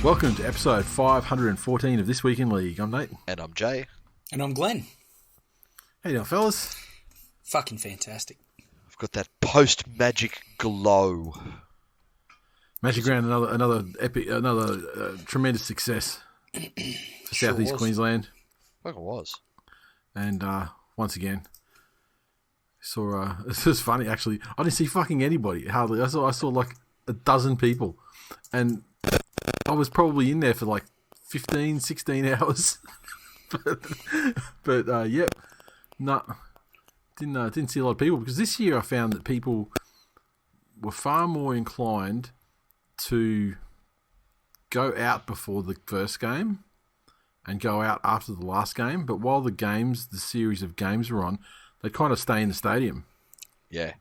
Welcome to episode 514 of This Week in League. I'm Nate. And I'm Jay. And I'm Glenn. How you doing, fellas? Fucking fantastic. I've got that post-magic glow. Magic Round, another epic, tremendous success for Southeast Queensland. Like it was. And once again, saw. This was funny actually. I didn't see fucking anybody hardly. I saw like a dozen people, and I was probably in there for like 15, 16 hours. but yep, didn't see a lot of people, because this year I found that people were far more inclined to go out before the first game and go out after the last game. But while the series of games were on, they kind of stay in the stadium. Yeah.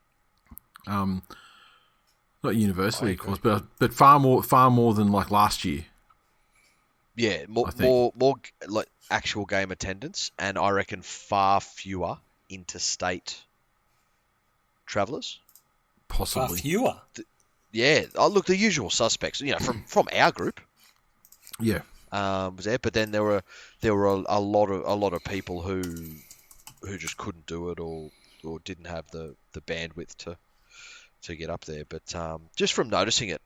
Not universally, of course, but far more than like last year. Yeah, more like actual game attendance, and I reckon far fewer interstate travellers. Possibly. Far fewer. Yeah, look, the usual suspects, from our group. Yeah. Was there, but then there were a lot of people who just couldn't do it or didn't have the bandwidth to get up there. But just from noticing it,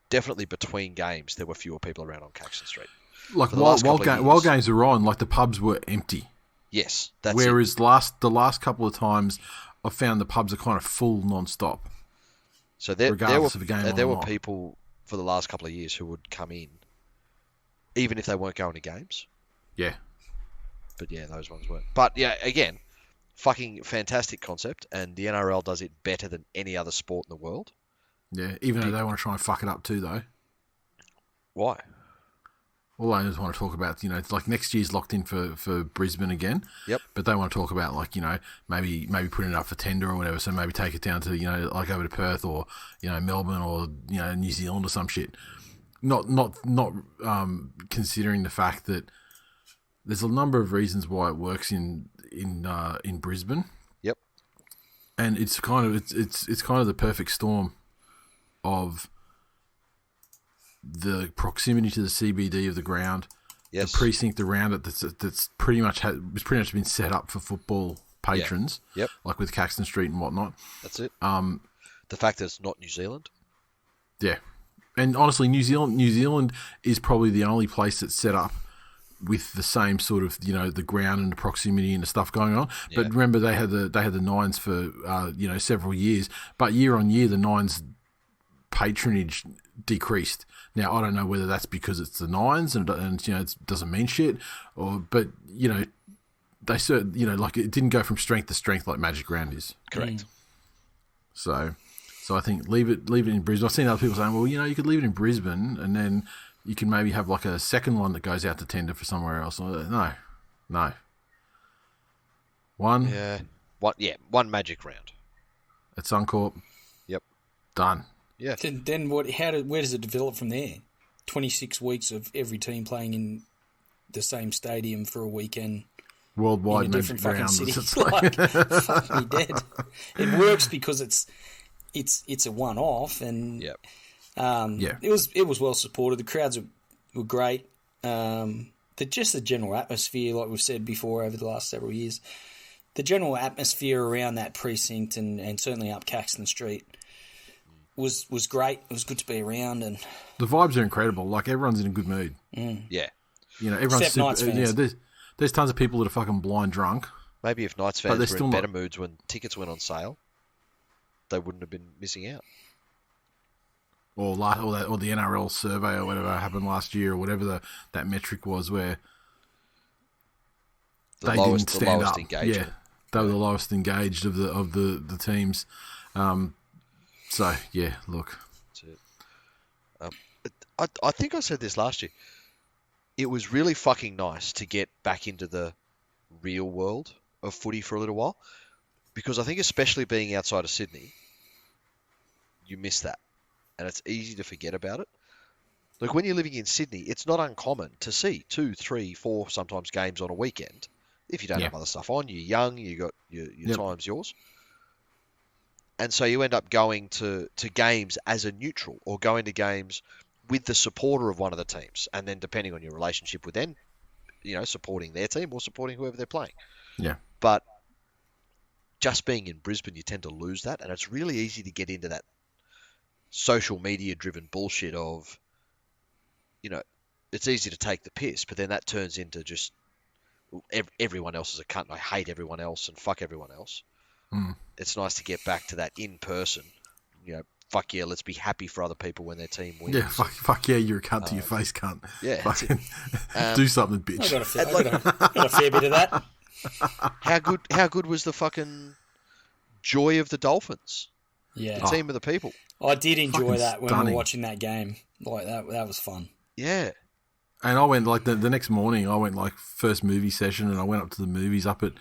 definitely between games there were fewer people around on Caxton Street. Like while games were on, like the pubs were empty. Yes, that's whereas the last couple of times I've found the pubs are kind of full non-stop. So there were not. people for the last couple of years who would come in, even if they weren't going to games. Yeah. But yeah, those ones weren't. But yeah, again, fucking fantastic concept, and the NRL does it better than any other sport in the world. Yeah, even though they want to try and fuck it up too, though. Why? All I just want to talk about, it's like next year's locked in for Brisbane again. Yep. But they want to talk about, like, maybe putting it up for tender or whatever, so maybe take it down to, like over to Perth or, Melbourne or, New Zealand or some shit. Not considering the fact that there's a number of reasons why it works in Brisbane. Yep. And it's kind of the perfect storm of the proximity to the CBD of the ground, yes, the precinct around it that's pretty much been set up for football patrons, yep, like with Caxton Street and whatnot. That's it. The fact that it's not New Zealand. Yeah, and honestly, New Zealand is probably the only place that's set up with the same sort of the ground and the proximity and the stuff going on. Yeah. But remember, they had the Nines for several years, but year on year the Nines patronage decreased. Now I don't know whether that's because it's the Nines and it doesn't mean shit, but they like it didn't go from strength to strength like Magic Round is. Correct. So I think leave it in Brisbane. I've seen other people saying, well, you could leave it in Brisbane and then you can maybe have like a second one that goes out to tender for somewhere else. No. One One Magic Round at Suncorp. Yep. Done. Yeah. Then what? Where does it develop from there? 26 weeks of every team playing in the same stadium for a weekend. Worldwide in a different fucking city. Like... fuck me dead. It works because it's a one-off, and yep. It was well supported. The crowds were great. The general atmosphere, like we've said before over the last several years, the general atmosphere around that precinct and certainly up Caxton Street was great. It was good to be around, and the vibes are incredible. Like everyone's in a good mood. Yeah, everyone's super. There's tons of people that are fucking blind drunk. Maybe if Knights fans were in better moods when tickets went on sale, they wouldn't have been missing out. Or the NRL survey or whatever happened last year, or whatever that metric was, where they didn't stand up. Engagement. Yeah, they were the lowest engaged of the teams. So yeah, look. That's it. I think I said this last year. It was really fucking nice to get back into the real world of footy for a little while, because I think especially being outside of Sydney, you miss that. And it's easy to forget about it. Like when you're living in Sydney, it's not uncommon to see 2, 3, 4 sometimes games on a weekend. If you don't have other stuff on, you're young, you got your time's yours. And so you end up going to games as a neutral, or going to games with the supporter of one of the teams, and then depending on your relationship with them, supporting their team or supporting whoever they're playing. Yeah. But just being in Brisbane, you tend to lose that, and it's really easy to get into that social media driven bullshit of, it's easy to take the piss, but then that turns into just everyone else is a cunt and I hate everyone else and fuck everyone else. It's nice to get back to that in person. Fuck yeah, let's be happy for other people when their team wins. Yeah, fuck yeah, you're a cunt to your face, cunt. Yeah, fucking do something, bitch. I got a fair bit of that. How good was the fucking joy of the Dolphins? Yeah, the team of the people. I did enjoy Fucking that when we stunning. were watching that game. Like that was fun. Yeah. And I went like the next morning. I went like first movie session, and I went up to the movies up at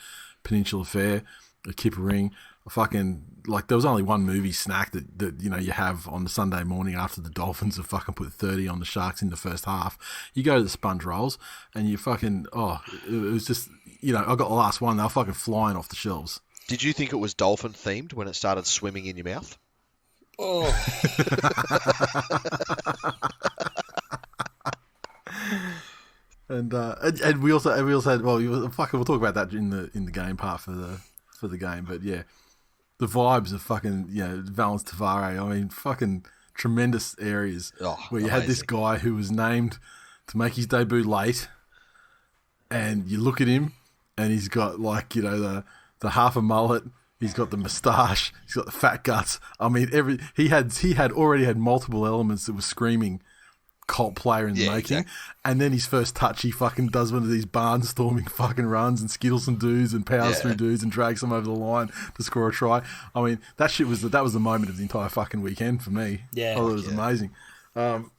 Peninsula Fair at Kippering. Fucking like there was only one movie snack that you have on the Sunday morning after the Dolphins have fucking put 30 on the Sharks in the first half. You go to the sponge rolls, and you fucking it was just I got the last one. They were fucking flying off the shelves. Did you think it was dolphin themed when it started swimming in your mouth? Oh. And we also had we'll talk about that in the game part for the game, but yeah, the vibes of fucking Valence Tavare. I mean, fucking tremendous areas where you had this guy who was named to make his debut late, and you look at him and he's got like the half a mullet. He's got the moustache. He's got the fat guts. I mean, he had already had multiple elements that were screaming cult player in the making. Exactly. And then his first touch, he fucking does one of these barnstorming fucking runs and skittles some dudes and powers through dudes and drags them over the line to score a try. I mean, that was the moment of the entire fucking weekend for me. Yeah, I thought it was amazing. And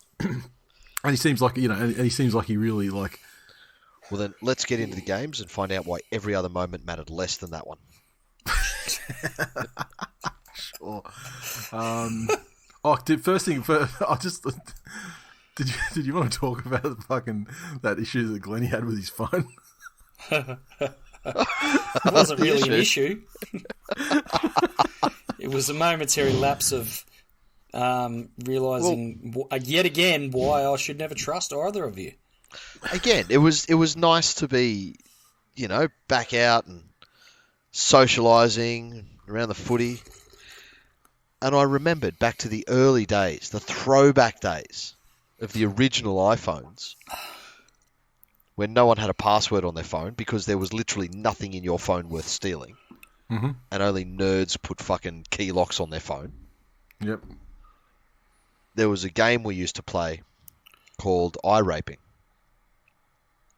he seems like he really like. Well, then let's get into the games and find out why every other moment mattered less than that one. Sure. Did you want to talk about that issue that Glennie had with his phone? It wasn't really an issue. It was a momentary lapse of realising yet again why I should never trust either of you. Again, it was nice to be, back out and socialising around the footy. And I remembered back to the early days, the throwback days of the original iPhones, when no one had a password on their phone because there was literally nothing in your phone worth stealing. Mm-hmm. And only nerds put fucking key locks on their phone. Yep. There was a game we used to play called iRaping.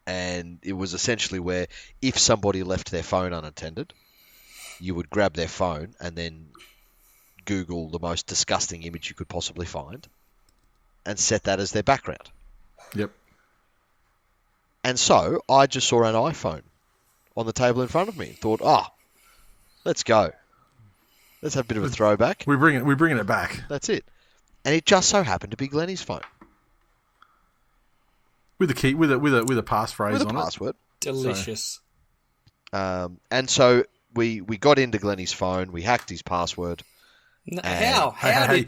And it was essentially where if somebody left their phone unattended, you would grab their phone and then Google the most disgusting image you could possibly find and set that as their background. Yep. And so I just saw an iPhone on the table in front of me and thought, let's go. Let's have a bit of a throwback. We're bringing it back. That's it. And it just so happened to be Glennie's phone. With a key, with a passphrase with a on password. Delicious. And so we got into Glennie's phone. We hacked his password. How? Hey.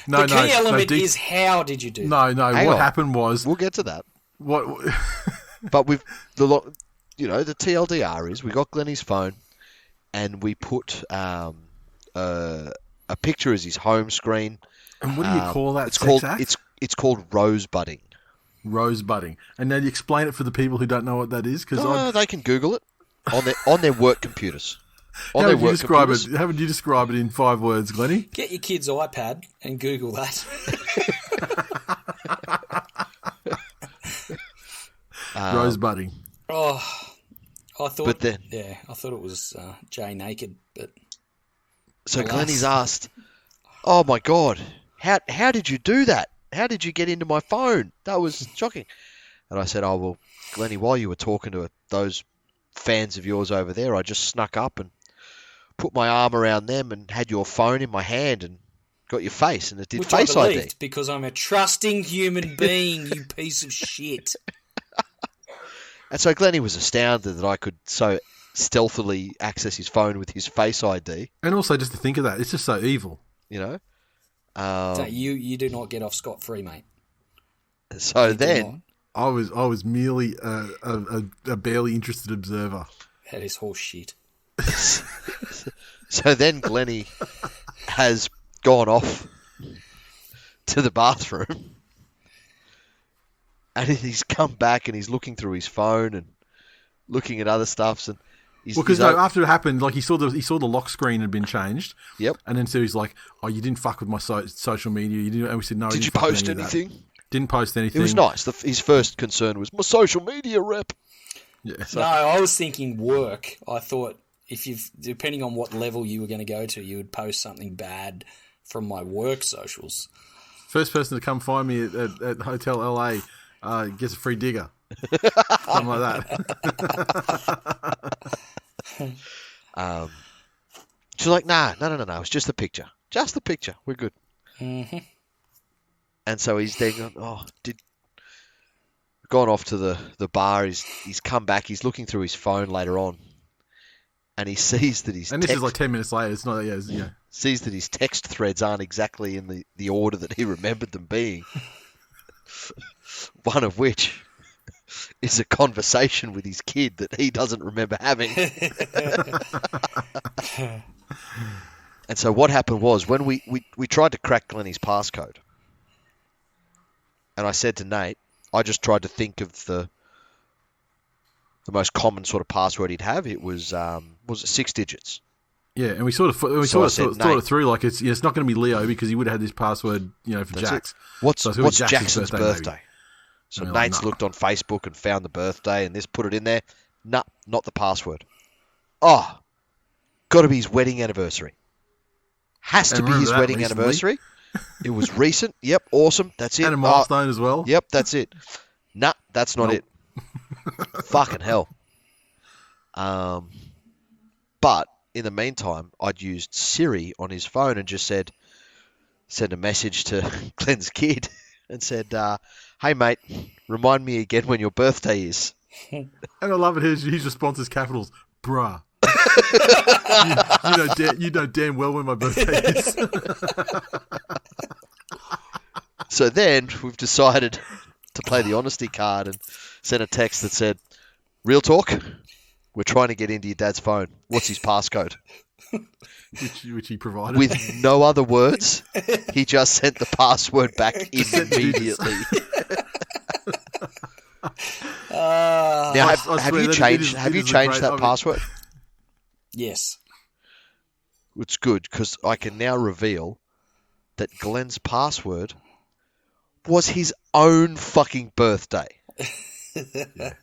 No, the key element is how did you do that? No. What happened was... We'll get to that. What? But the TLDR is we got Glennie's phone and we put a picture as his home screen. And what do you call that? It's called Rosebudding. Rosebudding. And now you explain it for the people who don't know what that is, because they can Google it on their work computers. How would you describe it in 5 words, Glennie? Get your kid's iPad and Google that. Rosebudding. I thought it was Jay Naked, but so Glennie's asked, "Oh my God, how did you do that? How did you get into my phone? That was shocking." And I said, "Oh well, Glennie, while you were talking to those fans of yours over there, I just snuck up and put my arm around them and had your phone in my hand and got your face, and it did Face ID. Because I'm a trusting human being, you piece of shit." And so Glennie was astounded that I could so stealthily access his phone with his Face ID. And also just to think of that, it's just so evil. So you do not get off scot-free, mate. So then, I was merely a barely interested observer. That is horse shit. so then Glennie has gone off to the bathroom, and he's come back and he's looking through his phone and looking at other stuffs and. Because after it happened, like he saw the lock screen had been changed. Yep. And then so he's like, "Oh, you didn't fuck with my social media. You didn't." And we said, "No." Did you post anything? Didn't post anything. It was nice. His first concern was my social media rep. Yeah. No, I was thinking work. I thought depending on what level you were going to go to, you would post something bad from my work socials. First person to come find me at Hotel LA gets a free digger. Something like that. She's like, no. It's just a picture. Just the picture. We're good. Mm-hmm. And so he's then gone off to the bar. He's come back. He's looking through his phone later on, and he sees that his and this is like 10 minutes later. It's not. Yeah. Sees that his text threads aren't exactly in the order that he remembered them being. One of which is a conversation with his kid that he doesn't remember having. And so what happened was when we tried to crack Glennie's passcode, and I said to Nate, I just tried to think of the most common sort of password he'd have. It was it 6 digits? Yeah, and we sort of thought it through. Like it's not going to be Leo because he would have had this password, for Jax. What's Jackson's birthday? So Nate's looked on Facebook and found the birthday and put it in there. Nah, not the password. Oh, got to be his wedding anniversary. Has to be his wedding anniversary. It was recent. Yep, awesome. That's it. And a milestone as well. Yep, that's it. Nah, that's not it. Fucking hell. But in the meantime, I'd used Siri on his phone and just sent a message to Glenn's kid and said, hey, mate, remind me again when your birthday is. And I love it. His response is capitals, bruh. you know damn well when my birthday is. So then we've decided to play the honesty card and send a text that said, real talk, we're trying to get into your dad's phone. What's his passcode? Which he provided. With no other words, he just sent the password back immediately. Now, have you changed that password? Yes. It's good because I can now reveal that Glenn's password was his own fucking birthday. Yeah.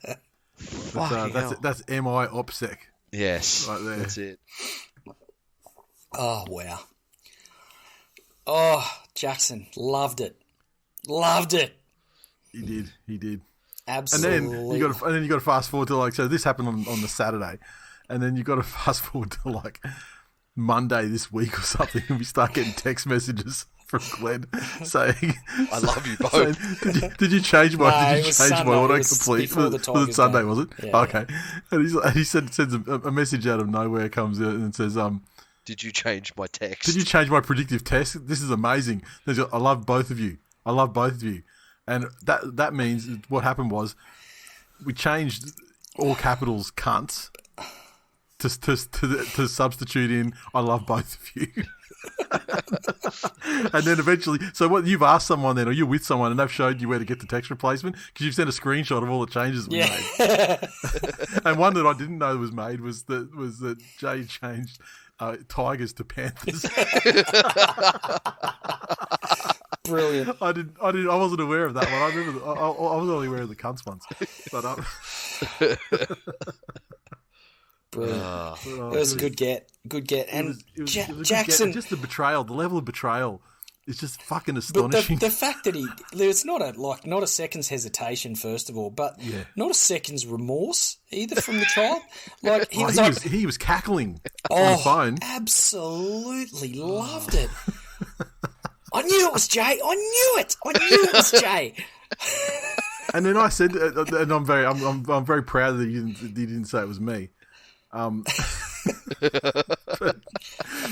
That's MI OPSEC. Yes, right there. That's it. Oh, wow. Oh, Jackson, loved it. Loved it. He did. Absolutely. And then you got to fast forward to so this happened on the Saturday, and then you got to fast forward to Monday this week or something, and we start getting text messages from Glenn saying, "I love you both." Saying, did you change my autocomplete? Was it Sunday? Was it? Yeah. Okay. And he sends a message out of nowhere, comes out and says, "Did you change my text? Did you change my predictive text? This is amazing. I love both of you. I love both of you." And that means what happened was we changed all capitals cunts to substitute in I love both of you. And then eventually, so what you've asked someone then, or you're with someone and they've showed you where to get the text replacement because you've sent a screenshot of all the changes that we made. And one that I didn't know was made was that Jay changed tigers to panthers. Brilliant. I wasn't aware of that one. I remember. I was only aware of the cunts ones. But brilliant. It was a good get. Good get. And it was a good Jackson, get. Just the betrayal, the level of betrayal is just fucking astonishing. But the fact that there's not a second's hesitation, first of all, but not a second's remorse either from the child. He was cackling on the phone. Absolutely loved it. I knew it was Jay. I knew it was Jay. And then I said, and I'm very proud that you didn't say it was me.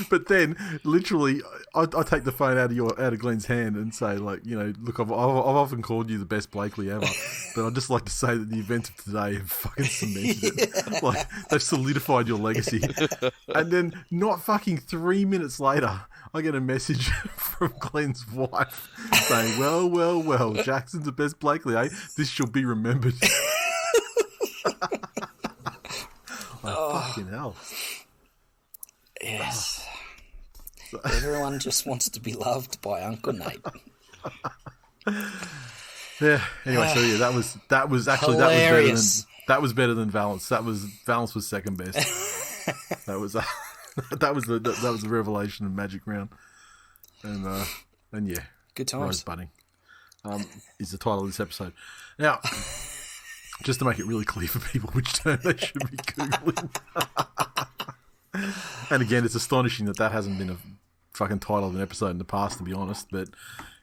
but then, literally, I take the phone out of Glenn's hand and say, like, you know, look, I've often called you the best Blakely ever, but I'd just like to say that the events of today have fucking cemented it. Like, they've solidified your legacy. And then, not fucking 3 minutes later, I get a message from Glenn's wife saying, well, Jackson's the best Blakely, eh? This shall be remembered. Fucking hell. Yes. Everyone just wants to be loved by Uncle Nate. Yeah. Anyway, so yeah, that was actually hilarious. that was better than Valence. Valence was second best. that was the revelation of Magic Round, and yeah, good times. Rosebudding is the title of this episode. Now, just to make it really clear for people which term they should be googling. And again, it's astonishing that hasn't been a fucking title of an episode in the past, to be honest. But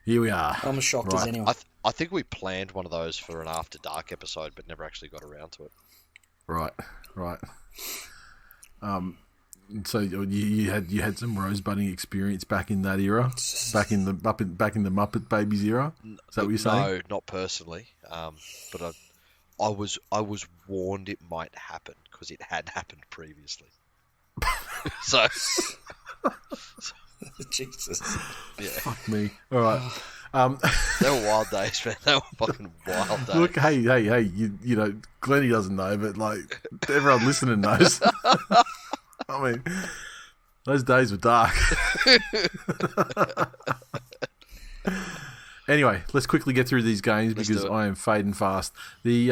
here we are. I'm as shocked as anyone. I think we planned one of those for an After Dark episode, but never actually got around to it. Right. So you had some Rosebudding experience back in that era, back in the Muppet Babies era. Is that what you're saying? No, not personally. But I was warned it might happen because it had happened previously. So, Jesus. Yeah. Fuck me. All right. They were wild days, man. They were fucking wild days. Look, hey, you know, Glennie doesn't know, but like everyone listening knows. I mean, those days were dark. Anyway, let's quickly get through these games because I am fading fast. The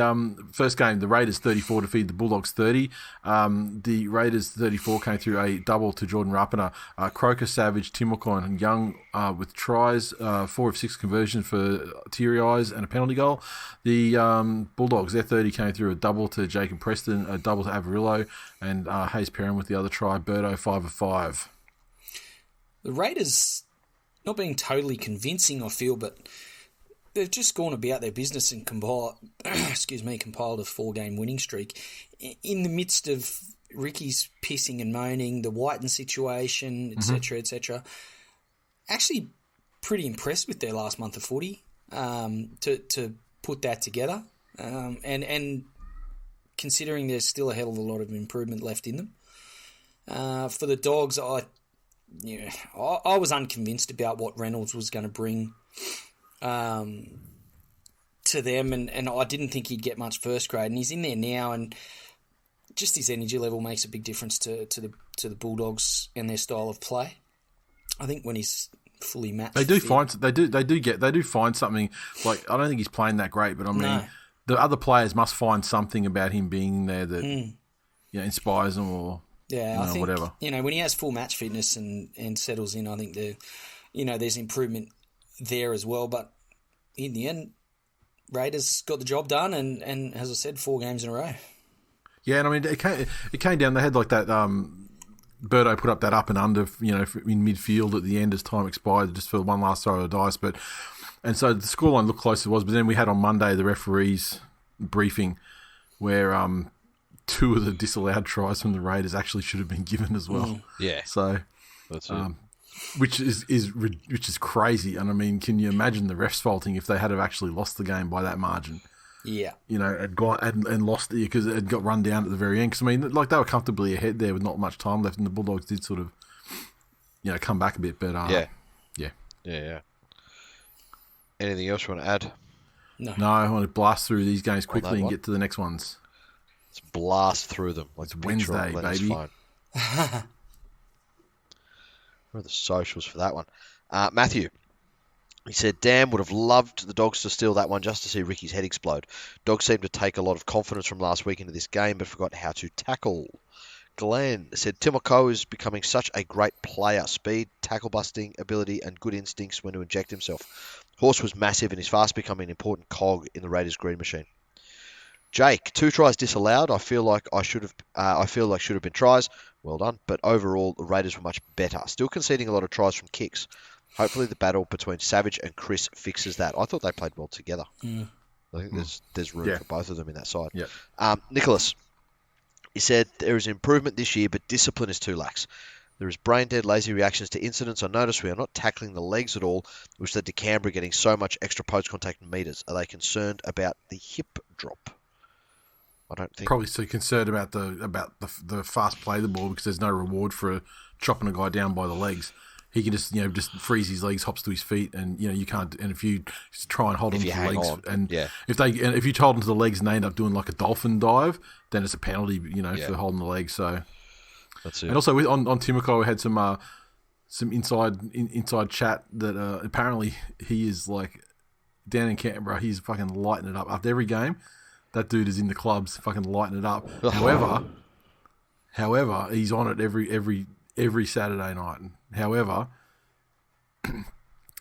first game, the Raiders 34 defeated the Bulldogs 30. The Raiders 34 came through a double to Jordan Rapana. Croker, Savage, Timokon and Young with tries, 4 of 6 conversions for teary eyes and a penalty goal. The Bulldogs, their 30 came through a double to Jacob Preston, a double to Avarillo, and Hayes Perrin with the other try. Birdo, 5 of 5. The Raiders, not being totally convincing, I feel, but they've just gone about their business and compiled a 4-game winning streak in the midst of Ricky's pissing and moaning, the Whiten situation, etc., etc. Actually, pretty impressed with their last month of footy to put that together, and considering there's still a hell of a lot of improvement left in them. For the Dogs, I was unconvinced about what Reynolds was going to bring to them, and I didn't think he'd get much first grade, and he's in there now, and just his energy level makes a big difference to the Bulldogs and their style of play. I think when he's fully matched, they do find something. Like, I don't think he's playing that great, but I mean, the other players must find something about him being there that inspires them or. Yeah, I think whatever. When he has full match fitness and settles in, I think there's improvement there as well. But in the end, Raiders got the job done, and as I said, 4 games in a row. Yeah, and I mean it came down. They had like that. Birdo put up that up and under, in midfield at the end as time expired, just for one last throw of the dice. And so the scoreline looked close as it was. But then we had on Monday the referees briefing where 2 of the disallowed tries from the Raiders actually should have been given as well. Yeah. So, that's it. Which is crazy. And I mean, can you imagine the refs faulting if they had have actually lost the game by that margin? Yeah. Had got and lost it because it had got run down at the very end. Because I mean, like, they were comfortably ahead there with not much time left, and the Bulldogs did sort of, come back a bit. But yeah. Anything else you want to add? No, I want to blast through these games quickly and get to the next ones. Let's blast through them. It's Wednesday, baby. Where are the socials for that one? Matthew. He said, Dan would have loved the Dogs to steal that one just to see Ricky's head explode. Dogs seemed to take a lot of confidence from last week into this game, but forgot how to tackle. Glenn said, Timoko is becoming such a great player. Speed, tackle busting, ability, and good instincts when to inject himself. Horse was massive and is fast becoming an important cog in the Raiders' green machine. Jake, 2 tries disallowed. I feel like should have been tries. Well done. But overall, the Raiders were much better. Still conceding a lot of tries from kicks. Hopefully the battle between Savage and Chris fixes that. I thought they played well together. I think there's room for both of them in that side. Yeah. Nicholas, He said there is improvement this year, but discipline is too lax. There is brain-dead, lazy reactions to incidents. I notice we are not tackling the legs at all, which led to Canberra getting so much extra post-contact meters. Are they concerned about the hip drop? I don't think. Probably so concerned about the fast play of the ball because there's no reward for chopping a guy down by the legs. He can just just freeze his legs, hops to his feet, and you can't. And if you try and hold him to the legs, if you hold him to the legs and they end up doing like a dolphin dive, then it's a penalty, for holding the legs. So that's it. And also on Timoko, we had some inside chat that apparently he is like down in Canberra. He's fucking lighting it up after every game. That dude is in the clubs, fucking lighting it up. However, he's on it every Saturday night. However,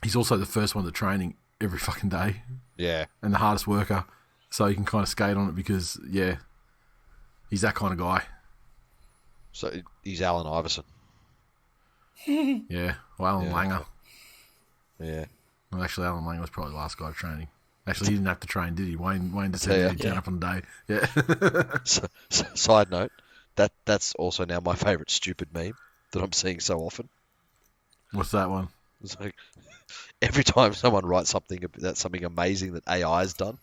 he's also the first one to training every fucking day. Yeah. And the hardest worker. So he can kind of skate on it because, he's that kind of guy. So he's Allen Iverson. Yeah. Well, Alan Langer. Yeah. Well, actually, Alan Langer was probably the last guy training. Actually, he didn't have to train, did he? Wayne just said he'd turn up on the day. Yeah. Side note, that's also now my favourite stupid meme that I'm seeing so often. What's that one? It's like every time someone writes something amazing that AI has done.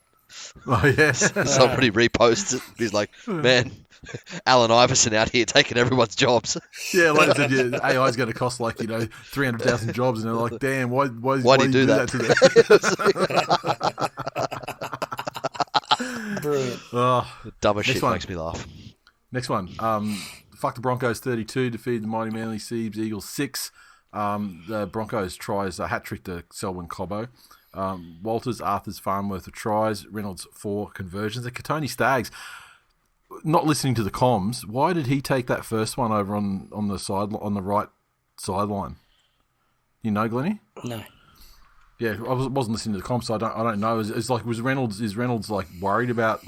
Oh yes. Somebody reposts it. He's like, "Man, Allen Iverson out here taking everyone's jobs." Yeah, like I said, AI is going to cost 300,000 jobs, and they're like, "Damn, why do you do that to them?" Brilliant. The dumbest shit makes me laugh. Next one. Fuck the Broncos 32, defeated the mighty Manly Seabs Eagles 6. The Broncos tries a hat-trick to Selwyn Cobbo. Walters, Arthur's Farnworth of tries. Reynolds 4 conversions. The Katoni Staggs, not listening to the comms, why did he take that first one over on the right sideline? You know, Glennie? No. Yeah, I wasn't listening to the comms, so I don't know. Is Reynolds like worried about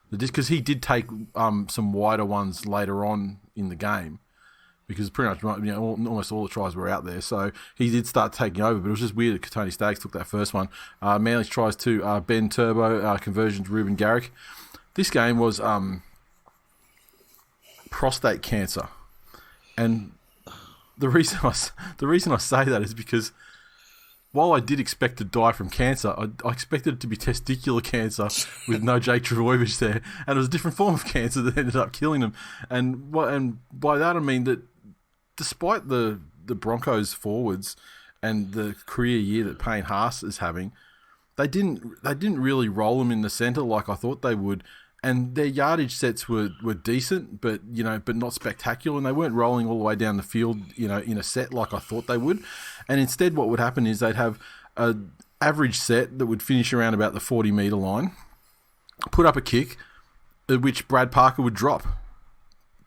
the disc? Because he did take some wider ones later on in the game. Because pretty much, almost all the tries were out there. So he did start taking over, but it was just weird that Katoni Staggs took that first one. Manly's tries to Ben Turbo, conversions Ruben Garrick. This game was prostate cancer. And the reason I say that is because while I did expect to die from cancer, I expected it to be testicular cancer with no Jake Trbojevic there. And it was a different form of cancer that ended up killing him. And by that I mean that despite the Broncos forwards and the career year that Payne Haas is having, they didn't really roll him in the centre like I thought they would, and their yardage sets were decent, but not spectacular, and they weren't rolling all the way down the field, in a set like I thought they would. And instead, what would happen is they'd have an average set that would finish around about the 40-metre line, put up a kick, which Brad Parker would drop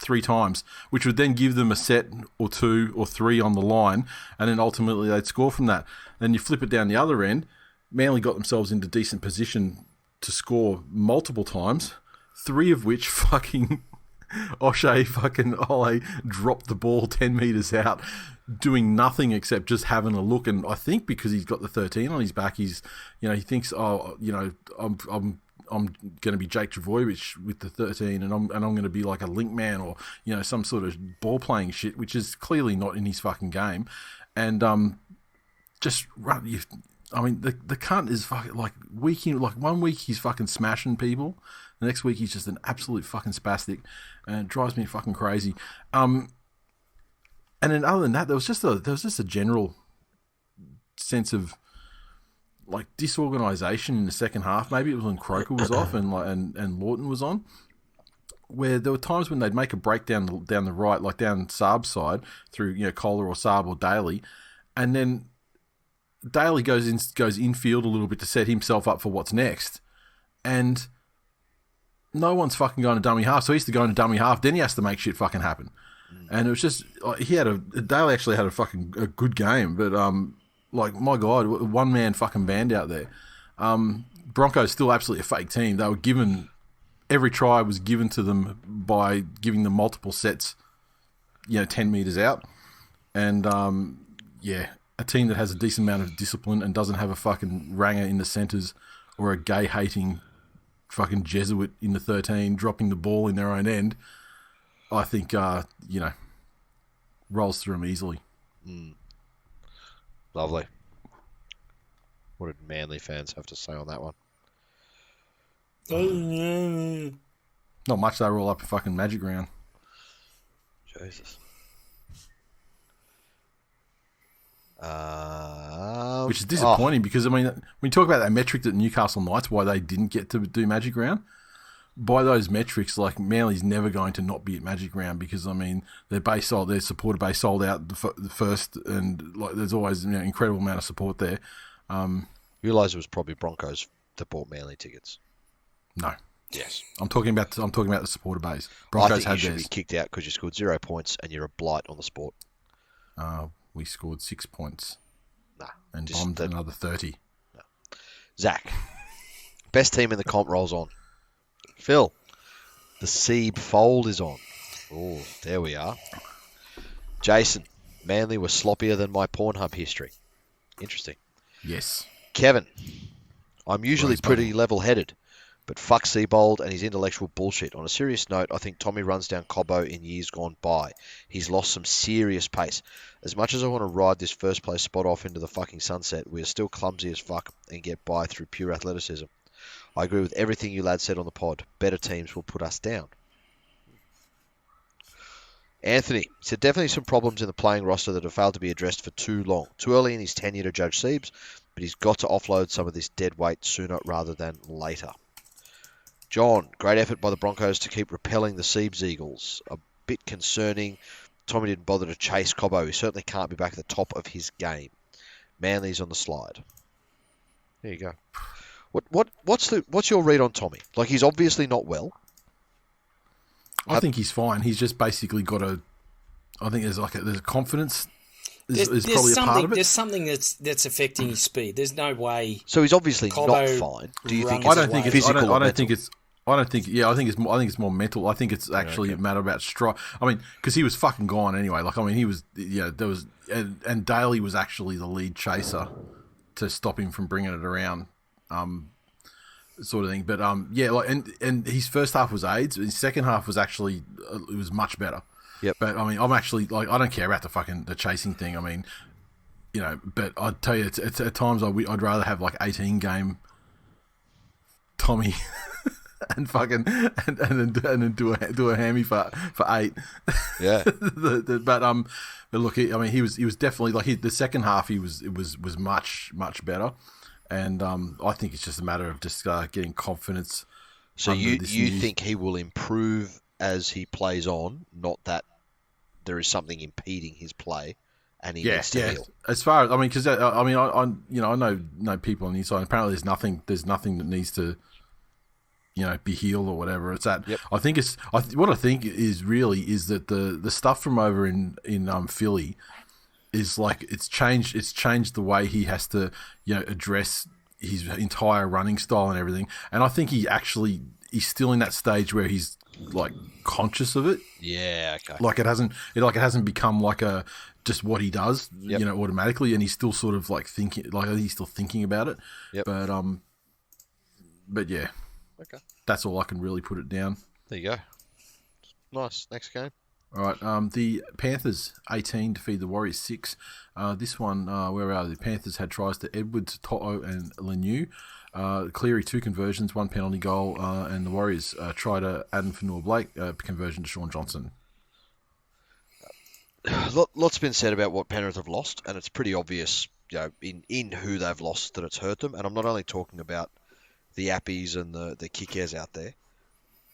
3 times, which would then give them a set or 2 or 3 on the line, and then ultimately they'd score from that. Then you flip it down the other end, Manly got themselves into decent position to score multiple times, 3 of which fucking O'Shea fucking Ole dropped the ball 10 metres out, doing nothing except just having a look. And I think because he's got the 13 on his back, he thinks, I'm going to be Jake Trbojevic with the 13, and I'm going to be like a link man or some sort of ball playing shit, which is clearly not in his fucking game. And just run. The cunt is fucking like like 1 week he's fucking smashing people, the next week he's just an absolute fucking spastic, and it drives me fucking crazy. And then other than that, there was just a general sense of like disorganisation in the second half. Maybe it was when Croker was off and Lawton was on, where there were times when they'd make a break down the right, like down Saab's side through Kohler or Saab or Daly, and then Daly goes infield a little bit to set himself up for what's next, and no one's fucking going to dummy half, so he has to go into dummy half, then he has to make shit fucking happen. And it was just Daly actually had a good game, but like, my God, one man fucking band out there. Broncos still absolutely a fake team. They were given, every try was given to them by giving them multiple sets, 10 metres out. And a team that has a decent amount of discipline and doesn't have a fucking ranger in the centres or a gay-hating fucking Jesuit in the 13 dropping the ball in their own end. I think rolls through them easily. Lovely. What did Manly fans have to say on that one? Not much. They were all up a fucking Magic Round. Jesus. Which is disappointing because, I mean, when you talk about that metric that Newcastle Knights, why they didn't get to do Magic Round, by those metrics, like, Manly's never going to not be at Magic Round because, I mean, their supporter base sold out the first, and like there's always incredible amount of support there. Realise it was probably Broncos that bought Manly tickets. No. Yes. I'm talking about the supporter base. Broncos I think you should be kicked out because you scored 0 points and you're a blight on the sport. We scored 6 points. Nah. And bombed another 30. No. Zach. Best team in the comp rolls on. Phil. The Seeb fold is on. Oh, there we are. Jason. Manly was sloppier than my Pornhub history. Interesting. Yes. Kevin. I'm usually Rosebudding. pretty level-headed, but fuck Seabold and his intellectual bullshit. On a serious note, I think Tommy runs down Cobbo in years gone by. He's lost some serious pace. As much as I want to ride this first place spot off into the fucking sunset, we are still clumsy as fuck and get by through pure athleticism. I agree with everything you lads said on the pod. Better teams will put us down. Anthony said definitely some problems in the playing roster that have failed to be addressed for too long. Too early in his tenure to judge Siebes, but he's got to offload some of this dead weight sooner rather than later. John, great effort by the Broncos to keep repelling the Siebes Eagles. A bit concerning. Tommy didn't bother to chase Cobbo. He certainly can't be back at the top of his game. Manly's on the slide. There you go. What's your read on Tommy? Like, he's obviously not well. I think he's fine. He's just basically got I think there's a confidence. Is probably a part of it. There's something that's affecting his speed. There's no way. So he's obviously Cobbo not fine. Do you think? runs It's I don't think it's physical. I don't think it's. I don't think. Yeah, I think it's more mental. I think it's actually a matter about stride. I mean, because he was fucking gone anyway. Like, I mean, he was. Yeah, there was, and Daly was actually the lead chaser to stop him from bringing it around, sort of thing. But yeah, like, and his first half was AIDS. His second half was actually it was much better. Yep. But I mean, I'm actually like, I don't care about the chasing thing. I mean, but I'd tell you, it's at times I'd rather have like 18 game Tommy. And fucking and then do a hammy for 8. Yeah. But look, I mean, he was definitely like the second half. It was much better, and I think it's just a matter of just getting confidence. So you think he will improve as he plays on, not that there is something impeding his play, and he needs to heal. As far as I mean, because I mean, I know people on the inside. Apparently, there's nothing that needs to be healed or whatever. It's that. Yep. I think what I think is that the stuff from over in Philly is like it's changed the way he has to address his entire running style and everything. And I think he's still in that stage where he's like conscious of it. Yeah. Okay. Like it hasn't become like a just what he does, automatically, and he's still sort of like thinking, like he's still thinking about it. Yep. But yeah. Okay. That's all I can really put it down. There you go. Nice. Next game. All right. The Panthers 18 defeat the Warriors 6. This one, where are the Panthers had tries to Edwards, To'o, and Lemieux. Cleary 2 conversions, 1 penalty goal, and the Warriors try to Adam Fanua-Blake, conversion to Sean Johnson. Lots been said about what Penrith have lost, and it's pretty obvious, in who they've lost that it's hurt them. And I'm not only talking about the Appies and the kickers out there,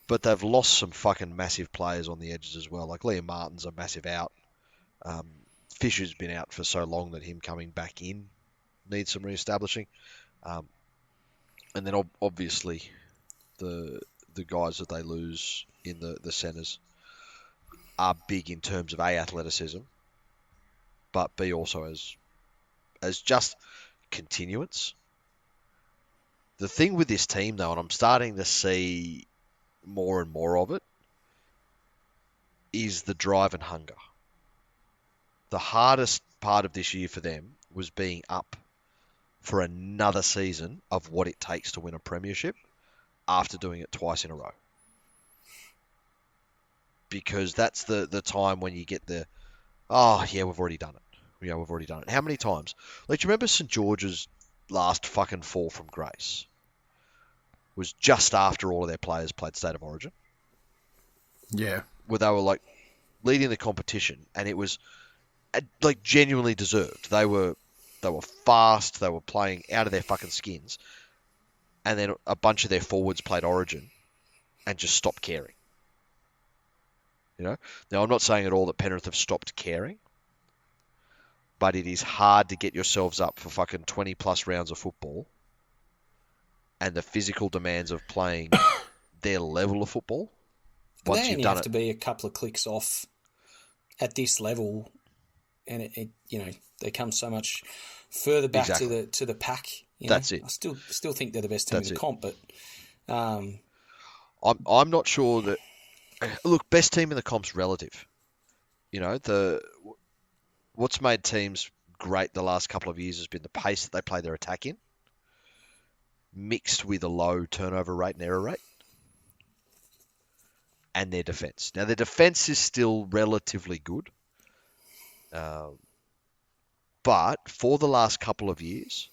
but they've lost some fucking massive players on the edges as well. Like Liam Martin's a massive out. Fisher's been out for so long that him coming back in needs some re-establishing. And then obviously the guys that they lose in the centres are big in terms of A, athleticism, but B, also as just continuance. The thing with this team, though, and I'm starting to see more and more of it, is the drive and hunger. The hardest part of this year for them was being up for another season of what it takes to win a premiership after doing it twice in a row. because that's the time when you get the, oh, yeah, we've already done it. Yeah, we've already done it. How many times? Like, do you remember St. George's last fucking fall from grace? Was just after all of their players played State of Origin. Yeah. Where they were, like, leading the competition, and it was, like, genuinely deserved. They were fast, they were playing out of their fucking skins, and then a bunch of their forwards played Origin and just stopped caring. You know? Now, I'm not saying at all that Penrith have stopped caring, but it is hard to get yourselves up for fucking 20-plus rounds of football and the physical demands of playing their level of football. Once they only have to be a couple of clicks off at this level, and it they come so much further back to the pack. That's it. I still think they're the best team in the comp, but I'm not sure that. Look, best team in the comp's relative. You know, what's made teams great the last couple of years has been the pace that they play their attack in, mixed with a low turnover rate and error rate, and their defence. Now, their defence is still relatively good, but for the last couple of years,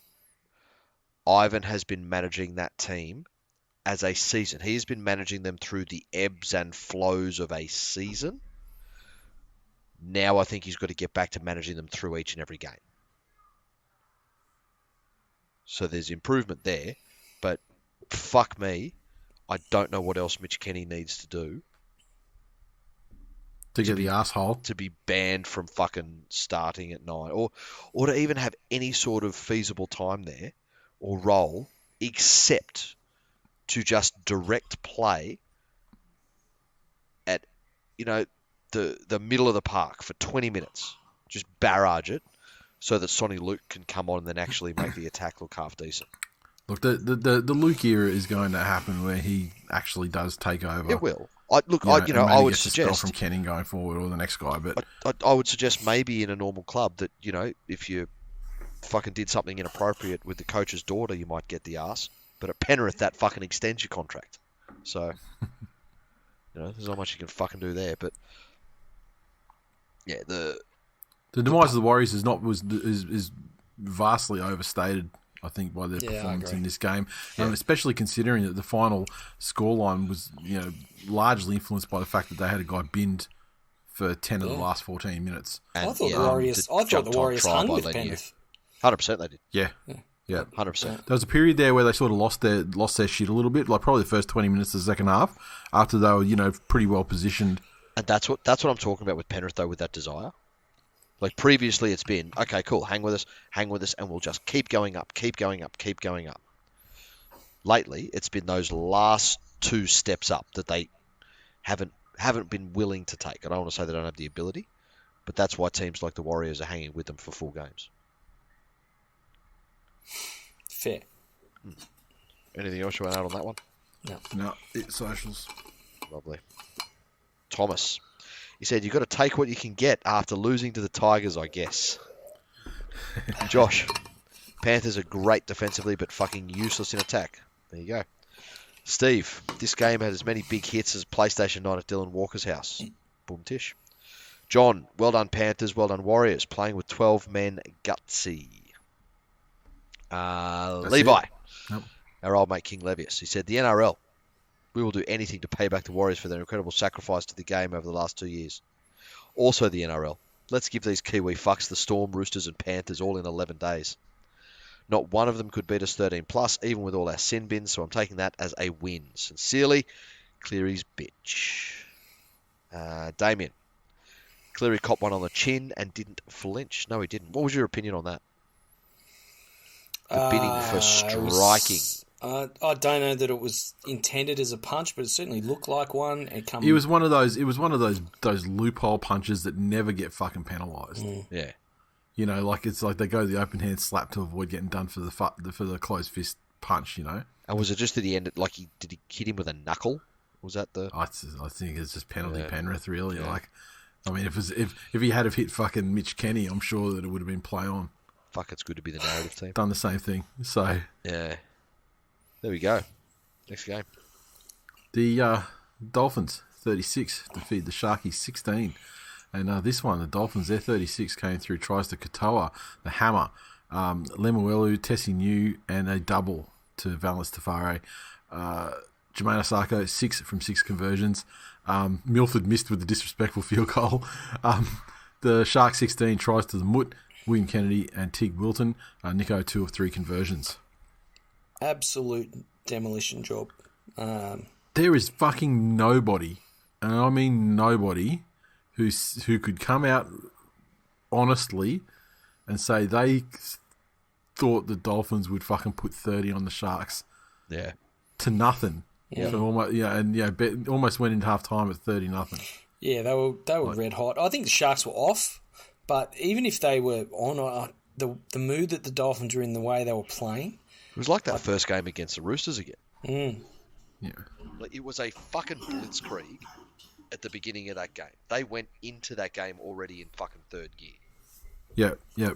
Ivan has been managing that team as a season. He has been managing them through the ebbs and flows of a season. Now I think he's got to get back to managing them through each and every game. So there's improvement there, but fuck me, I don't know what else Mitch Kenny needs to do to get the asshole to be banned from fucking starting at 9, or to even have any sort of feasible time there or role, except to just direct play at, the middle of the park for 20 minutes. Just barrage it so that Sonny Luke can come on and then actually make the attack look half decent. Look, the Luke era is going to happen where he actually does take over. It will. I would suggest from Kenning going forward or the next guy, but I would suggest maybe in a normal club that, if you fucking did something inappropriate with the coach's daughter, you might get the arse. But at Penrith, that fucking extends your contract. So, there's not much you can fucking do there. But yeah, the demise of the Warriors is vastly overstated, I think, by their performance in this game, and especially considering that the final scoreline was, largely influenced by the fact that they had a guy binned for 10 of the last 14 minutes. And, I thought the Warriors hung with Penrith. 100% they did. Yeah. 100%. There was a period there where they sort of lost their shit a little bit, like probably the first 20 minutes of the second half, after they were, pretty well positioned. And that's what I'm talking about with Penrith, though, with that desire. Like, previously it's been, okay, cool, hang with us, and we'll just keep going up. Lately, it's been those last two steps up that they haven't been willing to take. I don't want to say they don't have the ability, but that's why teams like the Warriors are hanging with them for full games. Fair. Anything else you want to add on that one? No, it's socials. Lovely. Thomas. He said, you've got to take what you can get after losing to the Tigers, I guess. Josh. Panthers are great defensively, but fucking useless in attack. There you go. Steve. This game had as many big hits as PlayStation 9 at Dylan Walker's house. Boom tish. John. Well done, Panthers. Well done, Warriors. Playing with 12 men, gutsy. Levi. Yep. Our old mate King Levius. He said, the NRL. We will do anything to pay back the Warriors for their incredible sacrifice to the game over the last 2 years. Also the NRL. Let's give these Kiwi fucks the Storm, Roosters and Panthers all in 11 days. Not one of them could beat us 13 plus, even with all our sin bins, so I'm taking that as a win. Sincerely, Cleary's bitch. Damien. Cleary copped one on the chin and didn't flinch. No, he didn't. What was your opinion on that? The bidding for striking. I don't know that it was intended as a punch, but it certainly looked like one. It was one of those loophole punches that never get fucking penalised. Yeah. It's like they go to the open hand slap to avoid getting done for the closed fist punch. And was it just at the end? Like did he hit him with a knuckle? Was that the? I think it's just penalty Penrith really. Yeah. If he had have hit fucking Mitch Kenny, I'm sure that it would have been play on. Fuck, it's good to be the narrative team. Done the same thing. So yeah. There we go. Next game. The Dolphins 36 to feed the Sharkies 16. And this one, the Dolphins, their 36 came through tries to Katoa, the hammer, Lemuelu, Tessie New, and a double to Valence Tafare. Jermaine Osako, 6 from 6 conversions. Milford missed with the disrespectful field goal. The Shark 16 tries to the Mutt, William Kennedy, and Tig Wilton. Nico, 2 of 3 conversions. Absolute demolition job. There is fucking nobody, and I mean nobody, who could come out honestly and say they thought the Dolphins would fucking put 30 on the Sharks. Yeah. To nothing. Yeah. So almost went into half time at 30-0. Yeah, they were red hot. I think the Sharks were off, but even if they were on, the mood that the Dolphins were in, the way they were playing. It was like that first game against the Roosters again. Yeah. Like, it was a fucking blitzkrieg at the beginning of that game. They went into that game already in fucking third gear. Yeah.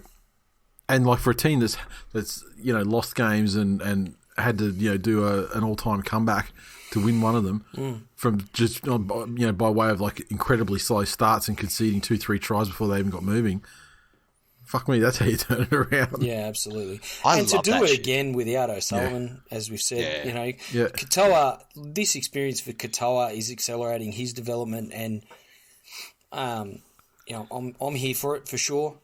And like for a team that's lost games and had to do an all-time comeback to win one of them from just by way of like incredibly slow starts and conceding 2-3 tries before they even got moving. Fuck me, that's how you turn it around. Yeah, absolutely. I and to love do that it shit. again with O'Sullivan, as we've said, Yeah. Katoa, this experience for Katoa is accelerating his development, and I'm here for it for sure.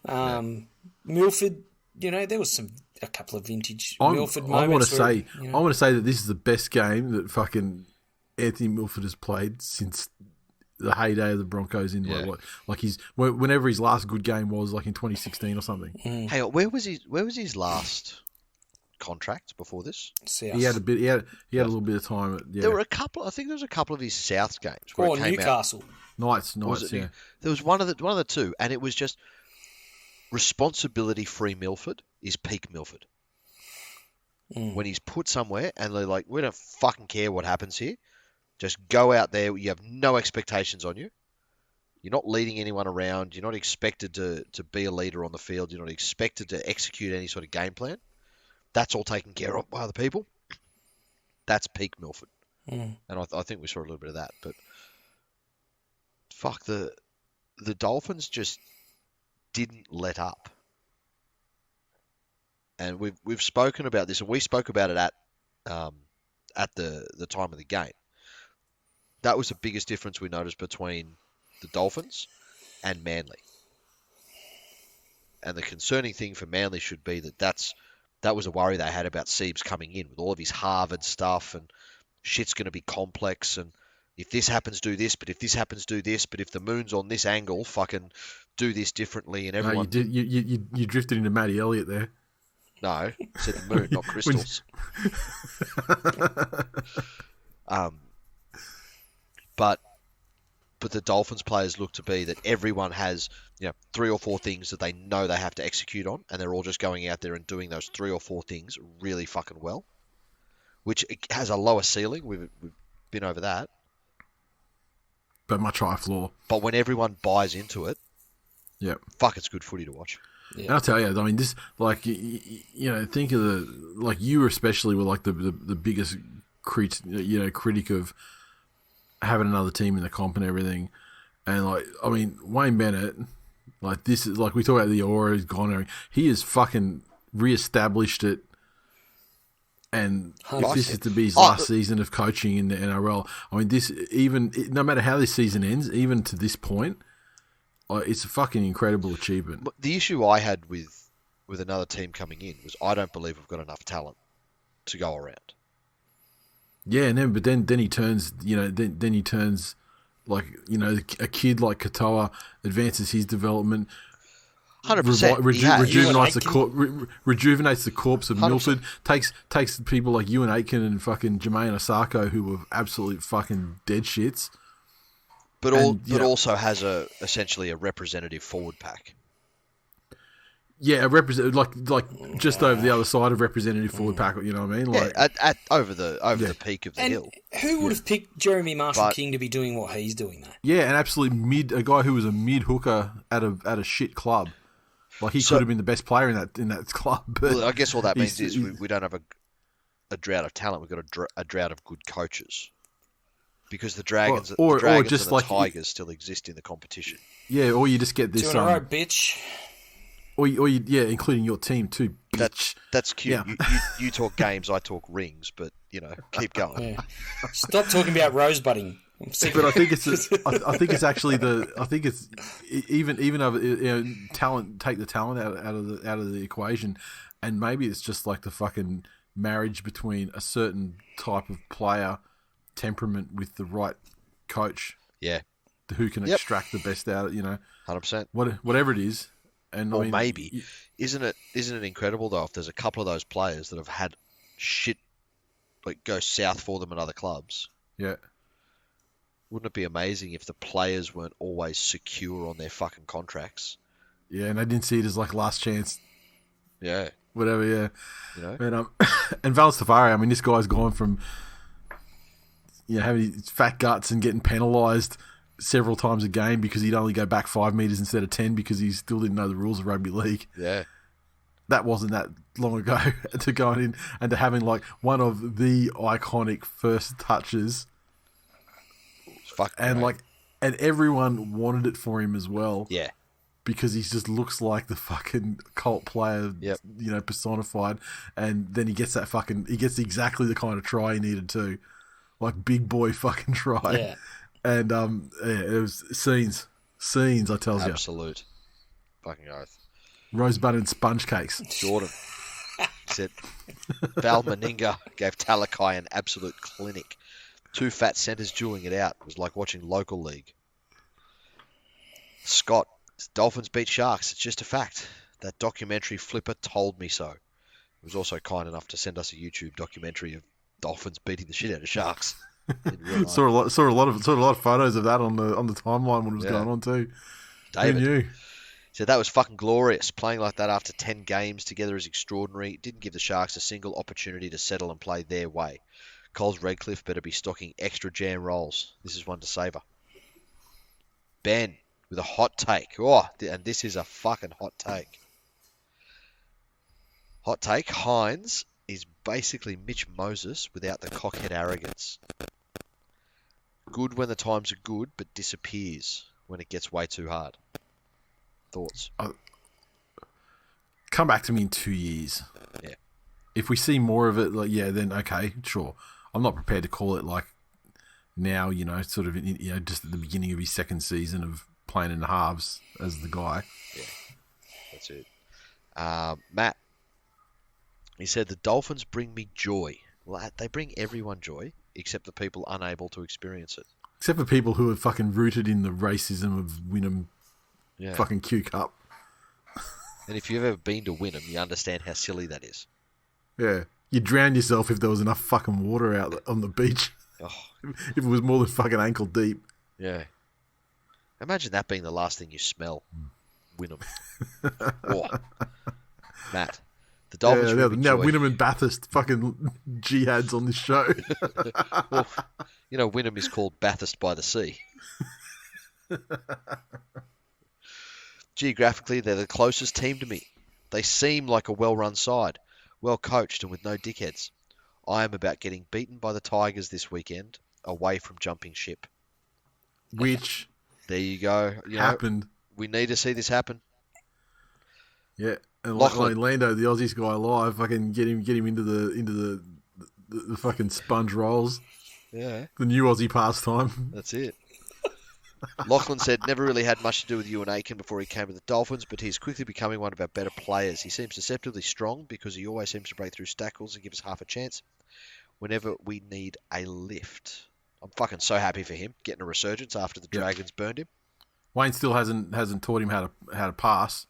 Milford, there was a couple of vintage Milford moments. I want to say that this is the best game that fucking Anthony Milford has played since the heyday of the Broncos in whenever his last good game was, like in 2016 or something. Hey, where was his last contract before this? South. He had a little bit of time. There were a couple. I think there was a couple of his South games where it came Newcastle. Knights, yeah. There was one of the two, and it was just responsibility-free Milford is peak Milford. When he's put somewhere and they're like, we don't fucking care what happens here. Just go out there. You have no expectations on you. You're not leading anyone around. You're not expected to be a leader on the field. You're not expected to execute any sort of game plan. That's all taken care of by other people. That's peak Milford. And I think we saw a little bit of that. But fuck, the Dolphins just didn't let up. And we've spoken about this, and we spoke about it at the time of the game. That was the biggest difference we noticed between the Dolphins and Manly. And the concerning thing for Manly should be that was a worry they had about Siebes coming in with all of his Harvard stuff, and shit's going to be complex, and if this happens, do this, but if this happens, do this, but if the moon's on this angle, fucking do this differently, and everyone... No, you drifted into Matty Elliott there. No, I said the moon, not crystals. But the Dolphins players look to be that everyone has 3 or 4 things that they know they have to execute on, and they're all just going out there and doing those 3 or 4 things really fucking well, which has a lower ceiling. We've been over that, but much higher floor. But when everyone buys into it, fuck, it's good footy to watch. Yeah. And I'll tell you, I mean, this, like, think of you especially were like the biggest critic of having another team in the comp and everything. And, like, I mean, Wayne Bennett, like, this is, like, we talk about the aura, he's gone, he has fucking re-established it. And if this is to be his last season of coaching in the NRL, I mean, no matter how this season ends, even to this point, it's a fucking incredible achievement. But the issue I had with another team coming in was I don't believe we've got enough talent to go around. Yeah, and then he turns, then he turns, like, a kid like Katoa advances his development. 100%. Rejuvenates the corpse of 100%. Milford. Takes people like Ewan Aitken and fucking Jermaine Osako, who were absolute fucking dead shits. But also has essentially a representative forward pack. Yeah, like just over the other side of representative forward pack. You know what I mean? Like, at over the peak of the hill. Who would have picked Jeremy Marshall-King to be doing what he's doing there? Yeah, an absolute a guy who was a mid hooker at a shit club. Like, he could have been the best player in that club. But well, I guess all that means is we don't have a drought of talent. We've got a drought of good coaches. because the Dragons, or the Dragons just and the like Tigers still exist in the competition. Yeah, or you just get this. 2 in a row, bitch. Or you, yeah, including your team too, bitch. That's cute. Yeah. You talk games, I talk rings, but keep going. Yeah. Stop talking about rosebudding. But I think it's actually even over talent. Take the talent out of the equation, and maybe it's just like the fucking marriage between a certain type of player temperament with the right coach. Yeah, who can extract the best out of 100%. Whatever it is, and or maybe isn't it incredible though if there's a couple of those players that have had shit like go south for them in other clubs? Yeah. Wouldn't it be amazing if the players weren't always secure on their fucking contracts? Yeah, and I didn't see it as like last chance. Yeah. Whatever, yeah. And and Val Tavares, I mean, this guy's gone from having fat guts and getting penalised several times a game because he'd only go back 5 metres instead of 10 because he still didn't know the rules of rugby league. Yeah. That wasn't that long ago to going in and to having like one of the iconic first touches. And great. and everyone wanted it for him as well. Yeah. Because he just looks like the fucking cult player, personified. And then he gets exactly the kind of try he needed to. Like big boy fucking try. Yeah. And it was scenes, I tells you. Absolute fucking oath. Rosebudding sponge cakes. Jordan said Val Meninga gave Talakai an absolute clinic. 2 fat centres dueling it out. It was like watching local league. Scott, Dolphins beat Sharks. It's just a fact. That documentary flipper told me so. He was also kind enough to send us a YouTube documentary of Dolphins beating the shit out of Sharks. saw a lot of photos of that on the timeline when it was going on too. David Who knew? Said that was fucking glorious. Playing like that after 10 games together is extraordinary. Didn't give the Sharks a single opportunity to settle and play their way. Coles Redcliffe better be stocking extra jam rolls. This is one to savour. Ben with a hot take. Oh, and this is a fucking hot take. Hot take. Hines is basically Mitch Moses without the cockhead arrogance. Good when the times are good, but disappears when it gets way too hard. Thoughts? Come back to me in 2 years. Yeah. If we see more of it, then okay, sure. I'm not prepared to call it like now, sort of, just at the beginning of his second season of playing in the halves as the guy. Yeah, that's it. Matt, he said, the Dolphins bring me joy. Well, they bring everyone joy, except the people unable to experience it. Except for people who are fucking rooted in the racism of Wynnum fucking Q Cup. And if you've ever been to Wynnum, you understand how silly that is. Yeah. You'd drown yourself if there was enough fucking water out on the beach. Oh. If it was more than fucking ankle deep. Yeah. Imagine that being the last thing you smell. Wynnum. Oh. Matt, the Dolphins now Wynnum and Bathurst fucking jihads on this show. Well, Wynnum is called Bathurst by the Sea. Geographically, they're the closest team to me. They seem like a well-run side, well-coached and with no dickheads. I am about getting beaten by the Tigers this weekend, away from jumping ship. Which... There you go. Happened. We need to see this happen. Yeah, and Lachlan. like Lando, the Aussies guy alive, fucking get him into the fucking sponge rolls. Yeah, the new Aussie pastime. That's it. Lachlan said never really had much to do with Ewan Aiken before he came to the Dolphins, but he's quickly becoming one of our better players. He seems deceptively strong because he always seems to break through tackles and give us half a chance whenever we need a lift. I'm fucking so happy for him getting a resurgence after the Dragons burned him. Wayne still hasn't taught him how to pass,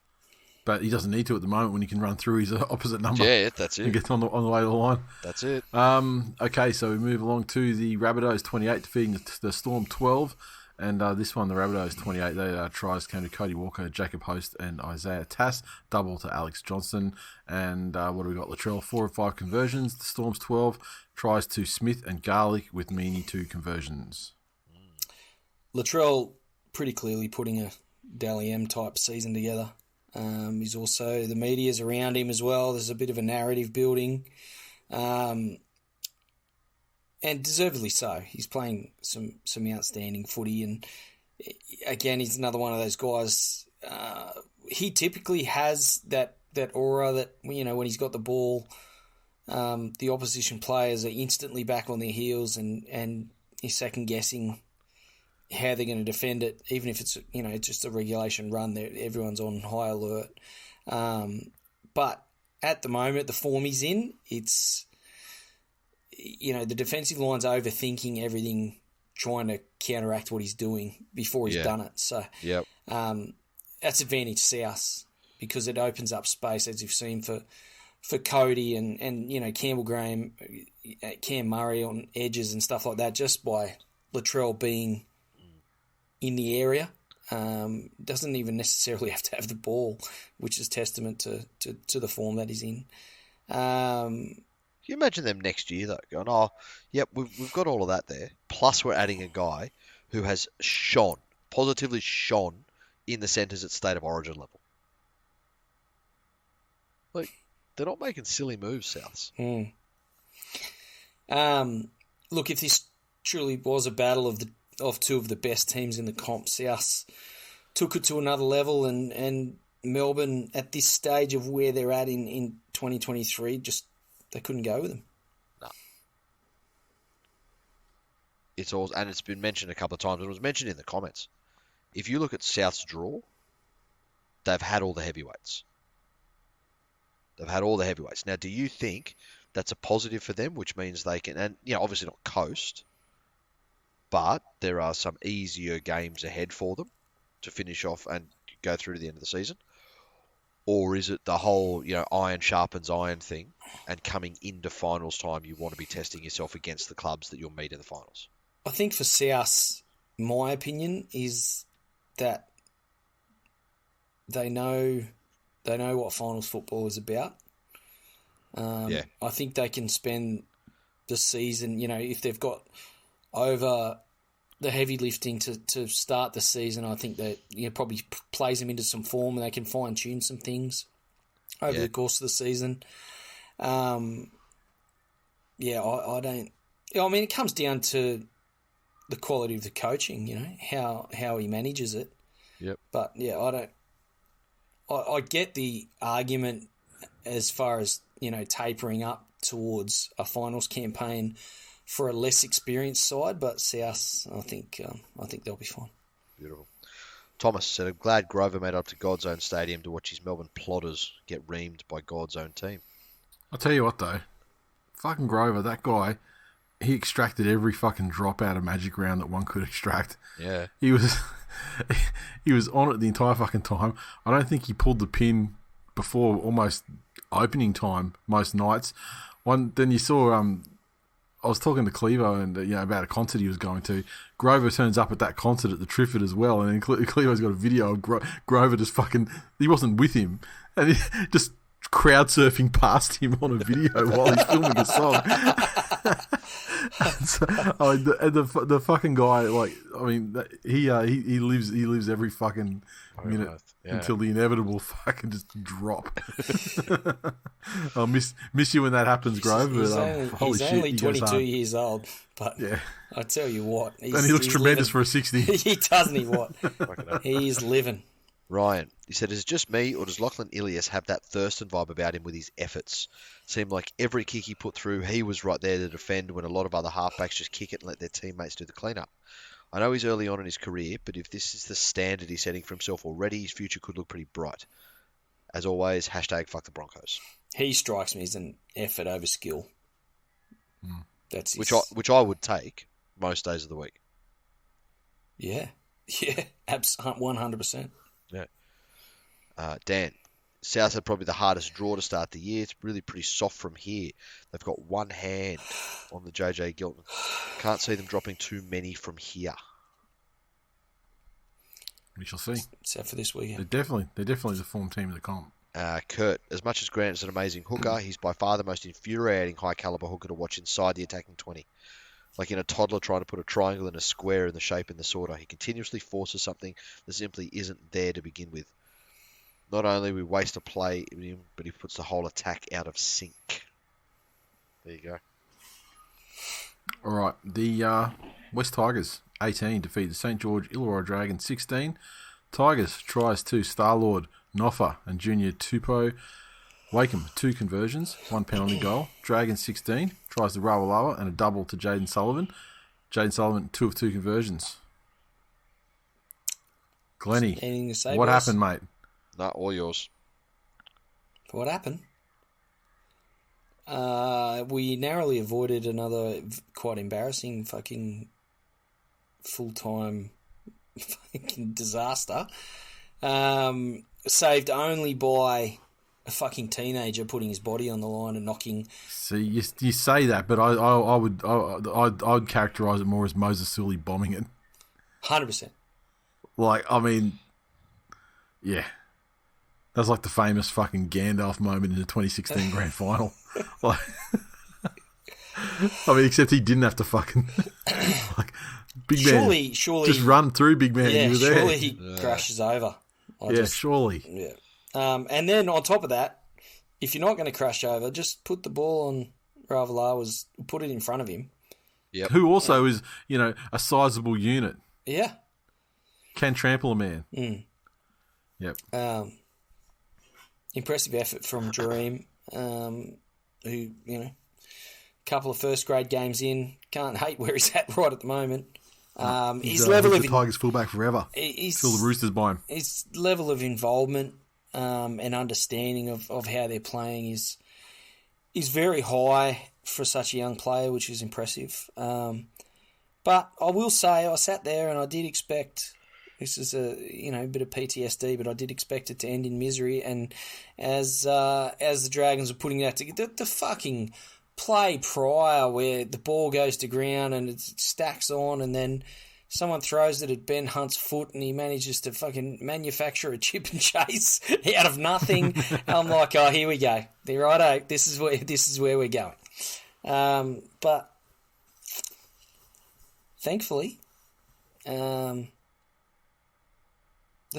but he doesn't need to at the moment when he can run through his opposite number. Yeah, that's it. And get on the way to the line. That's it. Okay, so we move along to the Rabbitohs 28 defeating the Storm 12. And this one, the Rabbitohs 28, they tries came to Cody Walker, Jacob Host, and Isaiah Tass. Double to Alex Johnson. And what do we got? Latrell, 4 of 5 conversions. The Storm's 12 tries to Smith and Garlic with Meaney 2 conversions. Latrell pretty clearly putting a Dally M type season together. He's also, the media's around him as well. There's a bit of a narrative building. and deservedly so. He's playing some outstanding footy, and again, he's another one of those guys. He typically has that aura that, you know, when he's got the ball, the opposition players are instantly back on their heels and he's second guessing how they're going to defend it, even if it's, you know, just a regulation run. Everyone's on high alert. But at the moment, the form he's in, it's, you know, the defensive line's overthinking everything, trying to counteract what he's doing before he's done it. So that's advantage South, because it opens up space, as you've seen, for Cody and you know, Campbell Graham, Cam Murray on edges and stuff like that, just by Latrell being in the area. Doesn't even necessarily have to have the ball, which is testament to the form that he's in. Can you imagine them next year, though, going, oh, yep, we've got all of that there, plus we're adding a guy who has positively shone in the centres at State of Origin level. Like, they're not making silly moves, Souths. Look, if this truly was a battle of two of the best teams in the comp, South took it to another level, and Melbourne, at this stage of where they're at in 2023, just they couldn't go with them. No. It's all, and it's been mentioned a couple of times. It was mentioned in the comments. If you look at South's draw, they've had all the heavyweights. Now, do you think that's a positive for them, which means they can, and, you know, obviously not coast, but there are some easier games ahead for them to finish off and go through to the end of the season? Or is it the whole, you know, iron sharpens iron thing, and coming into finals time, you want to be testing yourself against the clubs that you'll meet in the finals? I think for South, my opinion is that they know what finals football is about. I think they can spend the season, you know, if they've got over the heavy lifting to start the season, I think that, you know, probably plays them into some form, and they can fine tune some things over the course of the season. I don't. I mean, it comes down to the quality of the coaching, you know, how he manages it. Yep. But yeah, I don't. I get the argument as far as, you know, tapering up towards a finals campaign for a less experienced side, but South, I think they'll be fine. Beautiful. Thomas said, I'm glad Grover made it up to God's Own Stadium to watch his Melbourne plotters get reamed by God's own team. I'll tell you what, though. Fucking Grover, that guy, he extracted every fucking drop out of Magic Round that one could extract. Yeah. He was on it the entire fucking time. I don't think he pulled the pin before almost opening time most nights. Then you saw... I was talking to Clevo and about a concert he was going to. Grover turns up at that concert at the Triffid as well, and then Clevo's got a video of Grover just fucking... He wasn't with him, and he just crowd surfing past him on a video while he's filming a song. The fucking guy, like, I mean, he lives every fucking minute until the inevitable fucking just drop. I'll miss you when that happens, Grover. He's only 22 years old, but I tell you what, and he looks tremendous for a 60. He doesn't. He what? He's living. Ryan, he said, is it just me, or does Lachlan Ilias have that Thurston vibe about him with his efforts? Seemed like every kick he put through, he was right there to defend, when a lot of other halfbacks just kick it and let their teammates do the cleanup. I know he's early on in his career, but if this is the standard he's setting for himself already, his future could look pretty bright. As always, #fuck the Broncos. He strikes me as an effort over skill. That's which I would take most days of the week. Yeah, 100%. Yeah. Dan, South had probably the hardest draw to start the year. It's really pretty soft from here. They've got one hand on the JJ Gilton. Can't see them dropping too many from here. We shall see. Except for this weekend. They're definitely the form team of the comp. Kurt, as much as Grant is an amazing hooker, he's by far the most infuriating high-caliber hooker to watch inside the attacking 20. Like in a toddler trying to put a triangle in a square in the shape in the sorter. He continuously forces something that simply isn't there to begin with. Not only we waste a play, but he puts the whole attack out of sync. There you go. All right. The West Tigers, 18, defeat the St. George Illawarra Dragons, 16. Tigers tries to Star-Lord, Noffa and Junior Tupou. Wakeham, 2 conversions, 1 penalty goal. Dragons, 16, tries to Rawalawa and a double to Jaden Sullivan. Jaden Sullivan, 2 of 2 conversions. Glennie, Anything to say, what boys? happened, mate? Nah, all yours. What happened? We narrowly avoided another quite embarrassing fucking full-time fucking disaster. Saved only by a fucking teenager putting his body on the line and knocking. See, you say that, but I'd characterise it more as Moses Sully bombing it. 100%. Like, I mean, yeah. That's like the famous fucking Gandalf moment in the 2016 Grand Final. Like, I mean, except he didn't have to fucking like big man. Surely, just run through big man. Yeah, he was there. surely he crashes over. Surely. Yeah. And then on top of that, if you're not going to crash over, just put the ball on Ravalawa's, put it in front of him. Yep. Who also is, a sizable unit. Yeah. Can trample a man. Mm. Yep. Impressive effort from Dream, who, couple of first grade games in, can't hate where he's at right at the moment. His level of the Tigers fullback forever. Till the Roosters buy him. His level of involvement and understanding of how they're playing is very high for such a young player, which is impressive. But I will say, I sat there and I did expect. This is a bit of PTSD, but I did expect it to end in misery. And as the Dragons were putting that together, the fucking play prior where the ball goes to ground and it stacks on, and then someone throws it at Ben Hunt's foot, and he manages to fucking manufacture a chip and chase out of nothing. I'm like, oh, here we go. Righto, this is where we're going. But thankfully, the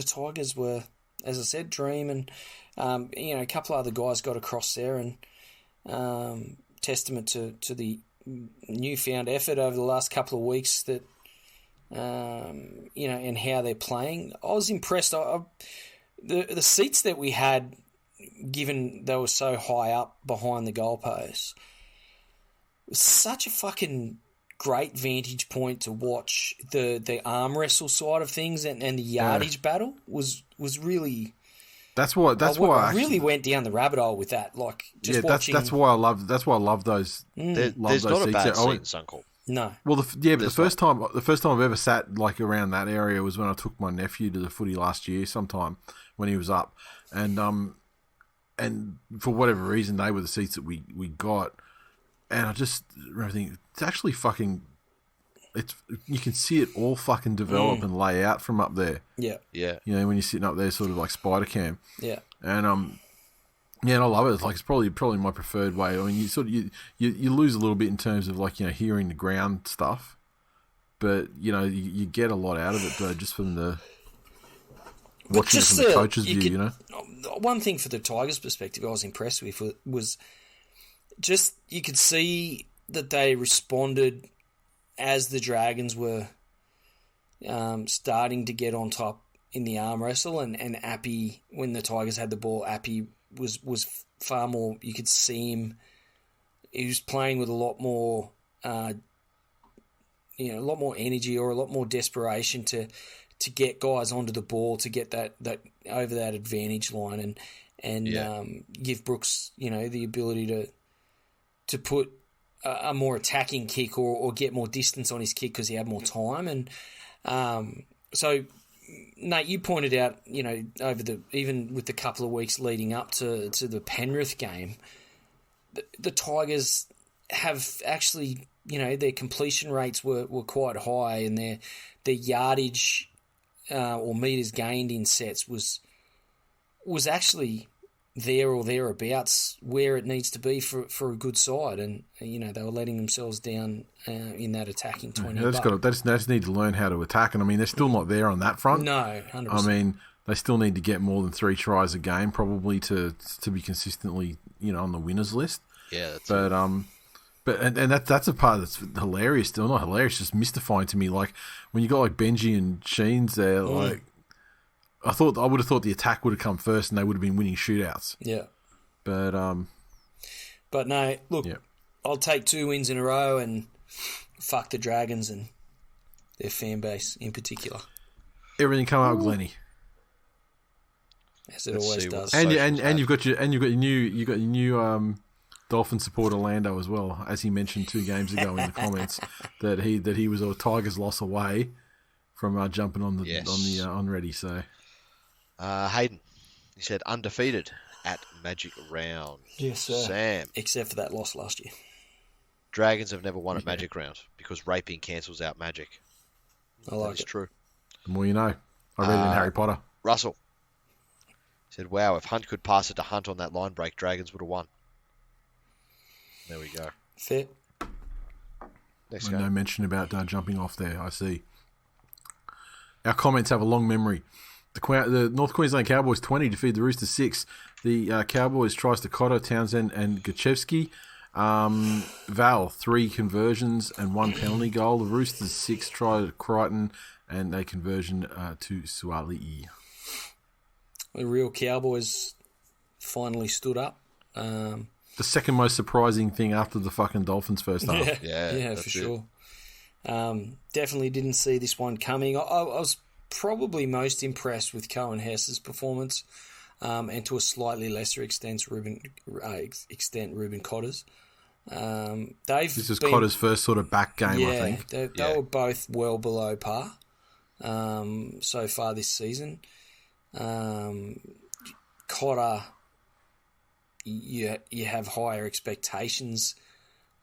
Tigers were, as I said, Dream and a couple of other guys got across there, and testament to the newfound effort over the last couple of weeks that and how they're playing. I was impressed. The seats that we had, given they were so high up behind the goalposts, was such a fucking great vantage point to watch the arm wrestle side of things, and the yardage battle was really. That's why I really went down the rabbit hole with that. Like, just watching. That's why I love those. There's those not a seats. bad seats, Uncle. No. Well, the first time I've ever sat like around that area was when I took my nephew to the footy last year, sometime when he was up, and for whatever reason they were the seats that we got, and I just remember thinking it's actually fucking. You can see it all fucking develop and lay out from up there. Yeah. Yeah. When you're sitting up there, sort of like spider cam. Yeah. And and I love it. It's probably my preferred way. I mean, you lose a little bit in terms of like hearing the ground stuff, but you get a lot out of it just from the watching it from the coach's view. One thing for the Tigers' perspective, I was impressed with was just you could see that they responded as the Dragons were starting to get on top in the arm wrestle, and Appy, when the Tigers had the ball, Appy was far more. You could see him. He was playing with a lot more, a lot more energy or a lot more desperation to get guys onto the ball, to get that over that advantage line, and give Brooks the ability to put a more attacking kick or get more distance on his kick because he had more time. And so, Nate, you pointed out, even with the couple of weeks leading up to the Penrith game, the Tigers have actually, their completion rates were quite high, and their yardage or metres gained in sets was actually there or thereabouts where it needs to be for a good side, and they were letting themselves down in that attacking 20. They just need to learn how to attack, and I mean they're still not there on that front. No, 100%. I mean they still need to get more than 3 tries a game probably to be consistently on the winners list. Yeah, that's but But and that's a part that's hilarious. Still not hilarious, just mystifying to me. Like when you got like Benji and Sheens there, like I would have thought the attack would have come first and they would have been winning shootouts. Yeah. But no, look, yeah. I'll take 2 wins in a row and fuck the Dragons and their fan base in particular. Everything come out, Glennie. As it always does. And you've got your new Dolphin supporter Lando as well, as he mentioned 2 games ago in the comments that he was a Tigers loss away from jumping on the on ready. So Hayden, he said undefeated at Magic Round. Yes, sir. Sam, except for that loss last year. Dragons have never won at Magic Round because raping cancels out magic. I like it. It's true. The more you know. I read it in Harry Potter. Russell said, "Wow, if Hunt could pass it to Hunt on that line break, Dragons would have won." There we go. Fair. Next No game. mention about jumping off there. I see. Our comments have a long memory. The North Queensland Cowboys 20 defeat the Roosters 6. The Cowboys tries to Cotter, Townsend, and Gachevsky. Val 3 conversions and 1 penalty goal. The Roosters 6 try to Crichton and a conversion to Suali'i. The real Cowboys finally stood up. The second most surprising thing after the fucking Dolphins first half. Yeah, for sure. Definitely didn't see this one coming. I was probably most impressed with Cohen Hess's performance, and to a slightly lesser extent, Ruben Cotter's. This is Cotter's first sort of back game, I think. They were both well below par so far this season. Cotter, you have higher expectations.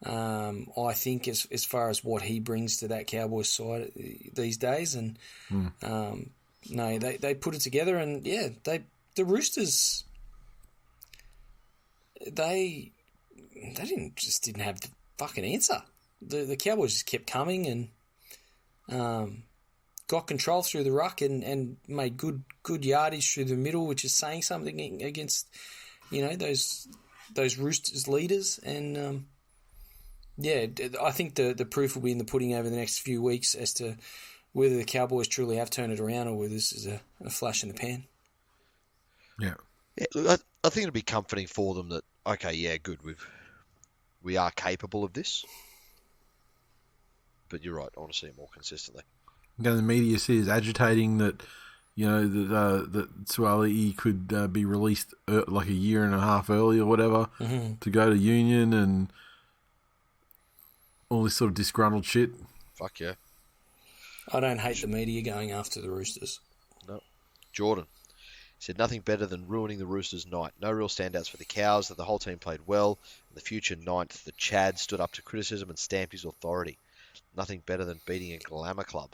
I think as far as what he brings to that Cowboys side these days, and no, they put it together, and the Roosters they didn't have the fucking answer. The Cowboys just kept coming and got control through the ruck and made good yardage through the middle, which is saying something against those Roosters leaders. And I think the proof will be in the pudding over the next few weeks as to whether the Cowboys truly have turned it around or whether this is a flash in the pan. Yeah. Look, I think it'll be comforting for them that good, we are capable of this. But you're right, I want to see it more consistently. Now the media is agitating that that Suali'i could be released like a year and a half early or whatever to go to Union and all this sort of disgruntled shit. Fuck yeah. I don't hate the media going after the Roosters. No. Jordan said nothing better than ruining the Roosters' night. No real standouts for the Cows, that the whole team played well. In the future ninth, the Chad stood up to criticism and stamped his authority. Nothing better than beating a glamour club.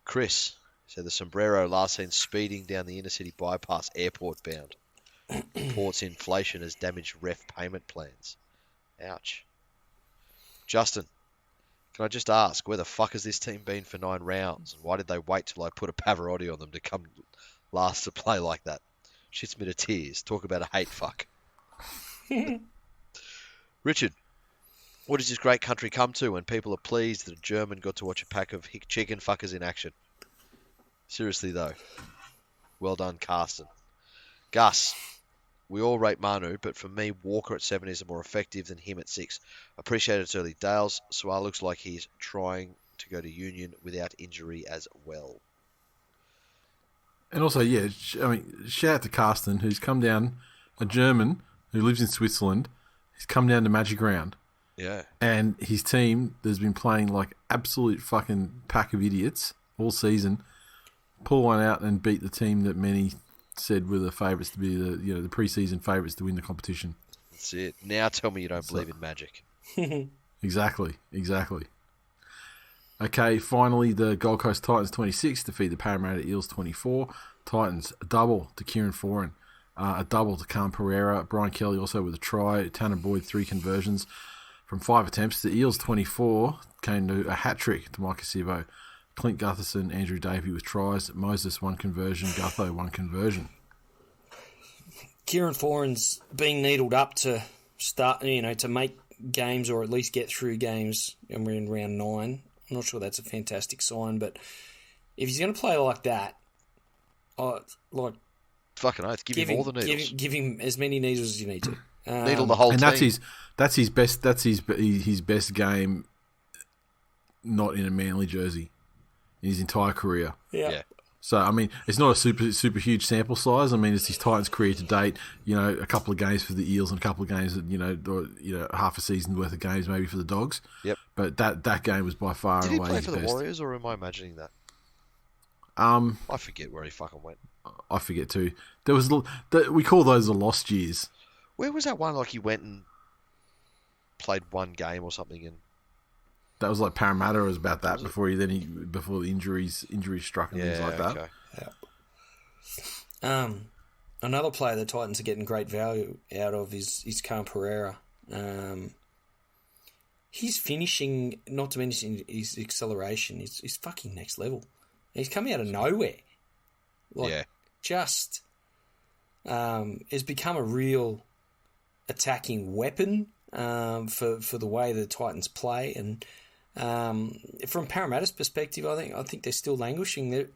Chris said the Sombrero last seen speeding down the inner city bypass airport bound. Port's inflation has damaged ref payment plans. Ouch. Justin, can I just ask, where the fuck has this team been for 9 rounds? And why did they wait till I put a Pavarotti on them to come last to play like that? Shits me to tears. Talk about a hate fuck. Richard, what does this great country come to when people are pleased that a German got to watch a pack of hick chicken fuckers in action? Seriously, though. Well done, Carsten. Gus, we all rate Manu, but for me, Walker at 7 is more effective than him at 6. Appreciate its early Dales. Suar looks like he's trying to go to Union without injury as well. And also, shout out to Carsten, who's come down, a German who lives in Switzerland. He's come down to Magic Round. Yeah. And his team has been playing like absolute fucking pack of idiots all season. Pull one out and beat the team that many said were the favourites to be the pre-season favourites to win the competition. That's it. Now tell me you don't believe in magic. Exactly. Okay, finally, the Gold Coast Titans 26 defeat the Parramatta Eels 24. Titans, a double to Kieran Foran, a double to Cam Pereira. Brian Kelly also with a try. Tanner Boyd, 3 conversions from 5 attempts. The Eels 24 came to a hat-trick to Micah Sivo. Clint Gutherson, Andrew Davey with tries. Moses, 1 conversion. Gutho, 1 conversion. Kieran Foran's being needled up to start, to make games or at least get through games, and we're in round 9. I'm not sure that's a fantastic sign, but if he's going to play like that, fucking oath, give him all the needles. Give him as many needles as you need to. Needle the whole and team. That's his best game, not in a Manly jersey, in his entire career. Yeah. So I mean, it's not a super huge sample size. I mean, it's his Titans career to date. A couple of games for the Eels and a couple of games, half a season worth of games maybe for the Dogs. Yep. But that game was by far Did and he away play his for the best. Warriors, or am I imagining that? I forget where he fucking went. I forget too. There was we call those the lost years. Where was that one? Like he went and played one game or something, and that was like Parramatta. It was about that before the injuries struck and things like that. Okay. Yeah. Another player the Titans are getting great value out of is Khan Pereira. His finishing, not to mention his acceleration, is fucking next level. He's coming out of nowhere. Just has become a real attacking weapon for the way the Titans play. And from Parramatta's perspective, I think they're still languishing.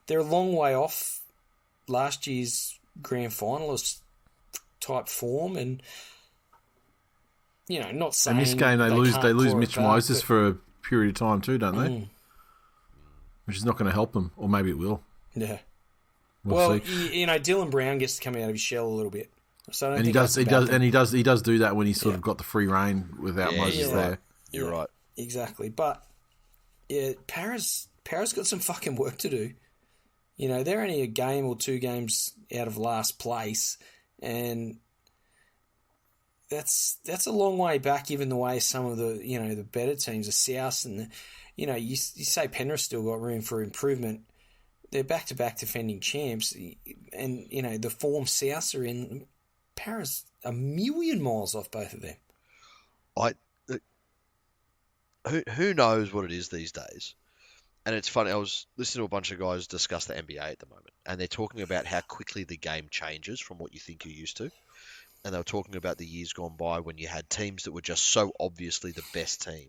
They're a long way off last year's grand finalist type form, and not saying. And this game they lose Mitch Moses for a period of time too, don't they? Mm. Which is not going to help them, or maybe it will. Yeah. We'll see. Dylan Brown gets to come out of his shell a little bit. So I don't and think he does do that when he's sort of got the free rein without Moses there. You're right. Exactly. But yeah, Para's got some fucking work to do. They're only a game or 2 games out of last place, and that's a long way back, given the way some of the the better teams are South, and you say Penrith still got room for improvement. They're back-to-back defending champs, and the form Souths are in. Para's a million miles off both of them. Who knows what it is these days? And it's funny, I was listening to a bunch of guys discuss the NBA at the moment, and they're talking about how quickly the game changes from what you think you're used to. And they were talking about the years gone by when you had teams that were just so obviously the best team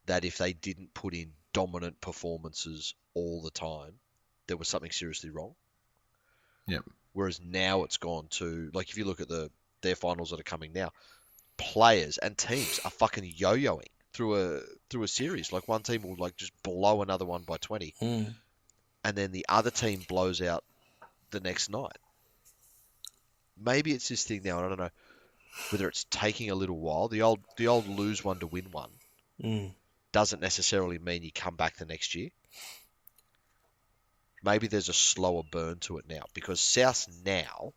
that if they didn't put in dominant performances all the time, there was something seriously wrong. Yep. Whereas now it's gone to, like, if you look at their finals that are coming now, players and teams are fucking yo-yoing through a series. Like, one team will like just blow another one by 20, and then the other team blows out the next night. Maybe it's this thing now. I don't know whether it's taking a little while. The old lose one to win one doesn't necessarily mean you come back the next year. Maybe there's a slower burn to it now, because South now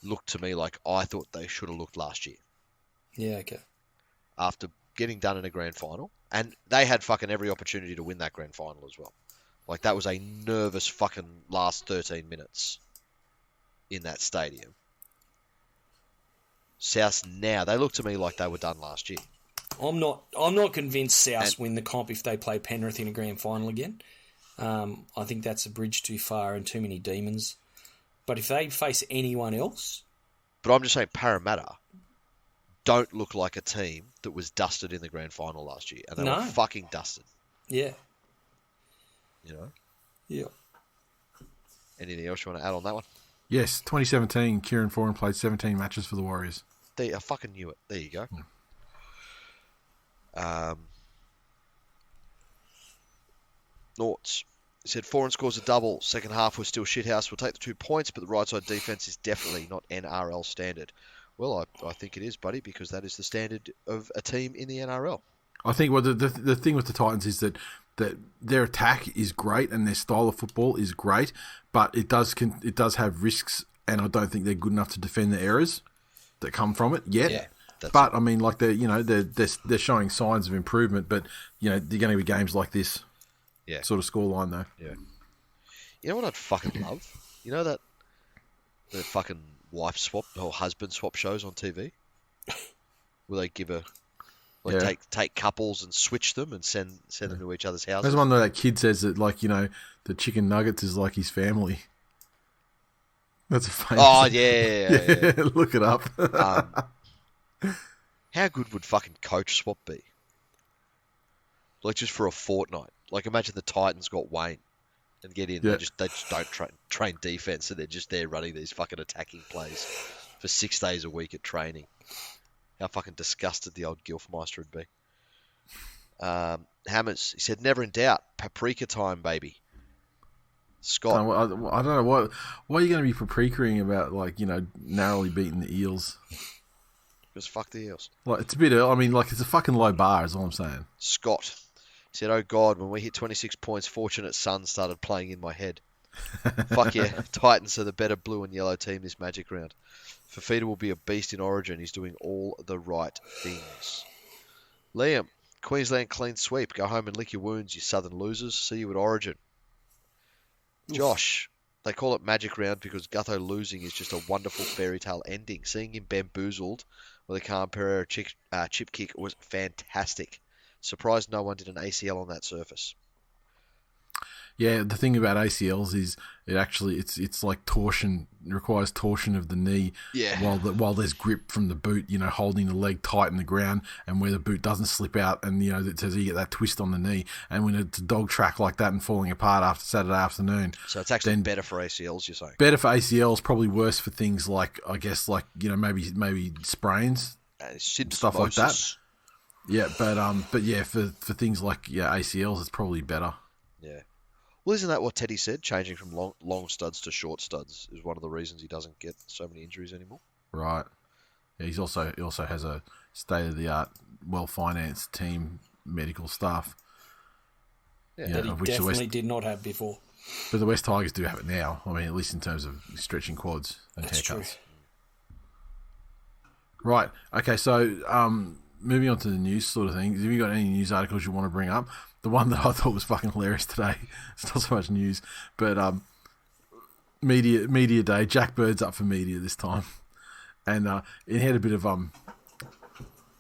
look to me like I thought they should have looked last year. Yeah, okay. After getting done in a grand final, and they had fucking every opportunity to win that grand final as well. Like, that was a nervous fucking last 13 minutes in that stadium. South now, they look to me like they were done last year. I'm not convinced South win the comp if they play Penrith in a grand final again. I think that's a bridge too far and too many demons. But if they face anyone else... But I'm just saying Parramatta don't look like a team that was dusted in the grand final last year. And they were fucking dusted. Yeah. Yeah. Anything else you want to add on that one? Yes, 2017, Kieran Foran played 17 matches for the Warriors. I fucking knew it. There you go. Noughts. He said Foran scores a double. Second half was still shithouse. We'll take the 2 points, but the right side defense is definitely not NRL standard. Well, I think it is, buddy, because that is the standard of a team in the NRL. I think the thing with the Titans is that their attack is great and their style of football is great, but it does have risks, and I don't think they're good enough to defend the errors that come from it yet. Yeah, but I mean, like they're showing signs of improvement, but they're going to be games like this. Yeah. Sort of scoreline though. Yeah. You know what I'd fucking love? You know that the fucking wife swap or husband swap shows on TV? Where they give take couples and switch them and send them to each other's houses. There's one where that kid says that the chicken nuggets is like his family. That's a famous. Oh yeah. Look it up. How good would fucking coach swap be? Like just for a fortnight. Like imagine the Titans got Wayne and get in. Yeah. They just don't train defense, and they're just there running these fucking attacking plays for 6 days a week at training. How fucking disgusted the old Gilfmeister would be. Hammers, he said, never in doubt. Paprika time, baby. Scott. I don't know what are you going to be paprikaing about, like, you know, narrowly beating the Eels. Because fuck the Eels. Like, it's a bit. I mean, like, it's a fucking low bar. Is all I'm saying. Scott. He said, oh God, when we hit 26 points, Fortunate Son started playing in my head. Fuck yeah, Titans are the better blue and yellow team this Magic round. Fafita will be a beast in Origin. He's doing all the right things. Liam, Queensland clean sweep. Go home and lick your wounds, you southern losers. See you at Origin. Josh, they call it Magic round because Gutho losing is just a wonderful fairy tale ending. Seeing him bamboozled with a Khan Pereira chip kick was fantastic. Surprised no one did an ACL on that surface. Yeah, the thing about ACLs is it's like torsion. It requires torsion of the knee. Yeah. While there's grip from the boot, you know, holding the leg tight in the ground, and where the boot doesn't slip out, and you know, it says you get that twist on the knee. And when it's a dog track like that and falling apart after Saturday afternoon, so it's actually better for ACLs. You're saying better for ACLs, probably worse for things like, I guess, like, you know, maybe sprains, stuff like that. Yeah, but yeah, for things like ACLs, it's probably better. Yeah. Well, isn't that what Teddy said? Changing from long studs to short studs is one of the reasons he doesn't get so many injuries anymore. Right. Yeah, he also has a state of the art, well financed team, medical staff. Yeah, that he definitely did not have before. But the West Tigers do have it now. I mean, at least in terms of stretching quads and That's haircuts. True. Right. Okay. So, moving on to the news sort of thing. Have you got any news articles you want to bring up? The one that I thought was fucking hilarious today. It's not so much news, but media day. Jack Bird's up for media this time, and he had a bit of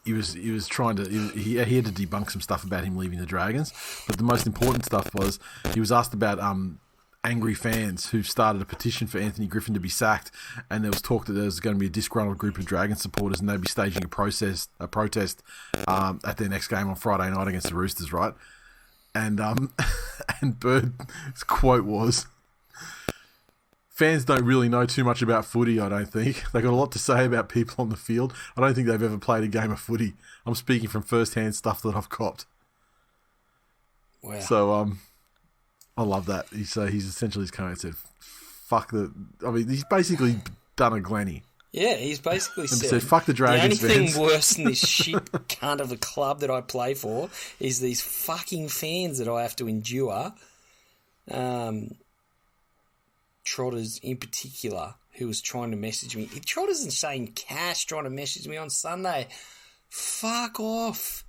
He was trying to he had to debunk some stuff about him leaving the Dragons, but the most important stuff was he was asked about angry fans who started a petition for Anthony Griffin to be sacked, and there was talk that there was going to be a disgruntled group of Dragon supporters, and they'd be staging a protest at their next game on Friday night against the Roosters, right? And and Bird's quote was, "Fans don't really know too much about footy, I don't think. They've got a lot to say about people on the field. I don't think they've ever played a game of footy. I'm speaking from first-hand stuff that I've copped." Wow. So, I love that. He's essentially come out and said, "Fuck the." I mean, he's basically done a Glennie. Yeah, he's basically said, "Fuck the Dragons." The only thing worse than this shit cunt of a club that I play for is these fucking fans that I have to endure. Trotters in particular, who was trying to message me. Trotters and Shane Cash trying to message me on Sunday. Fuck off.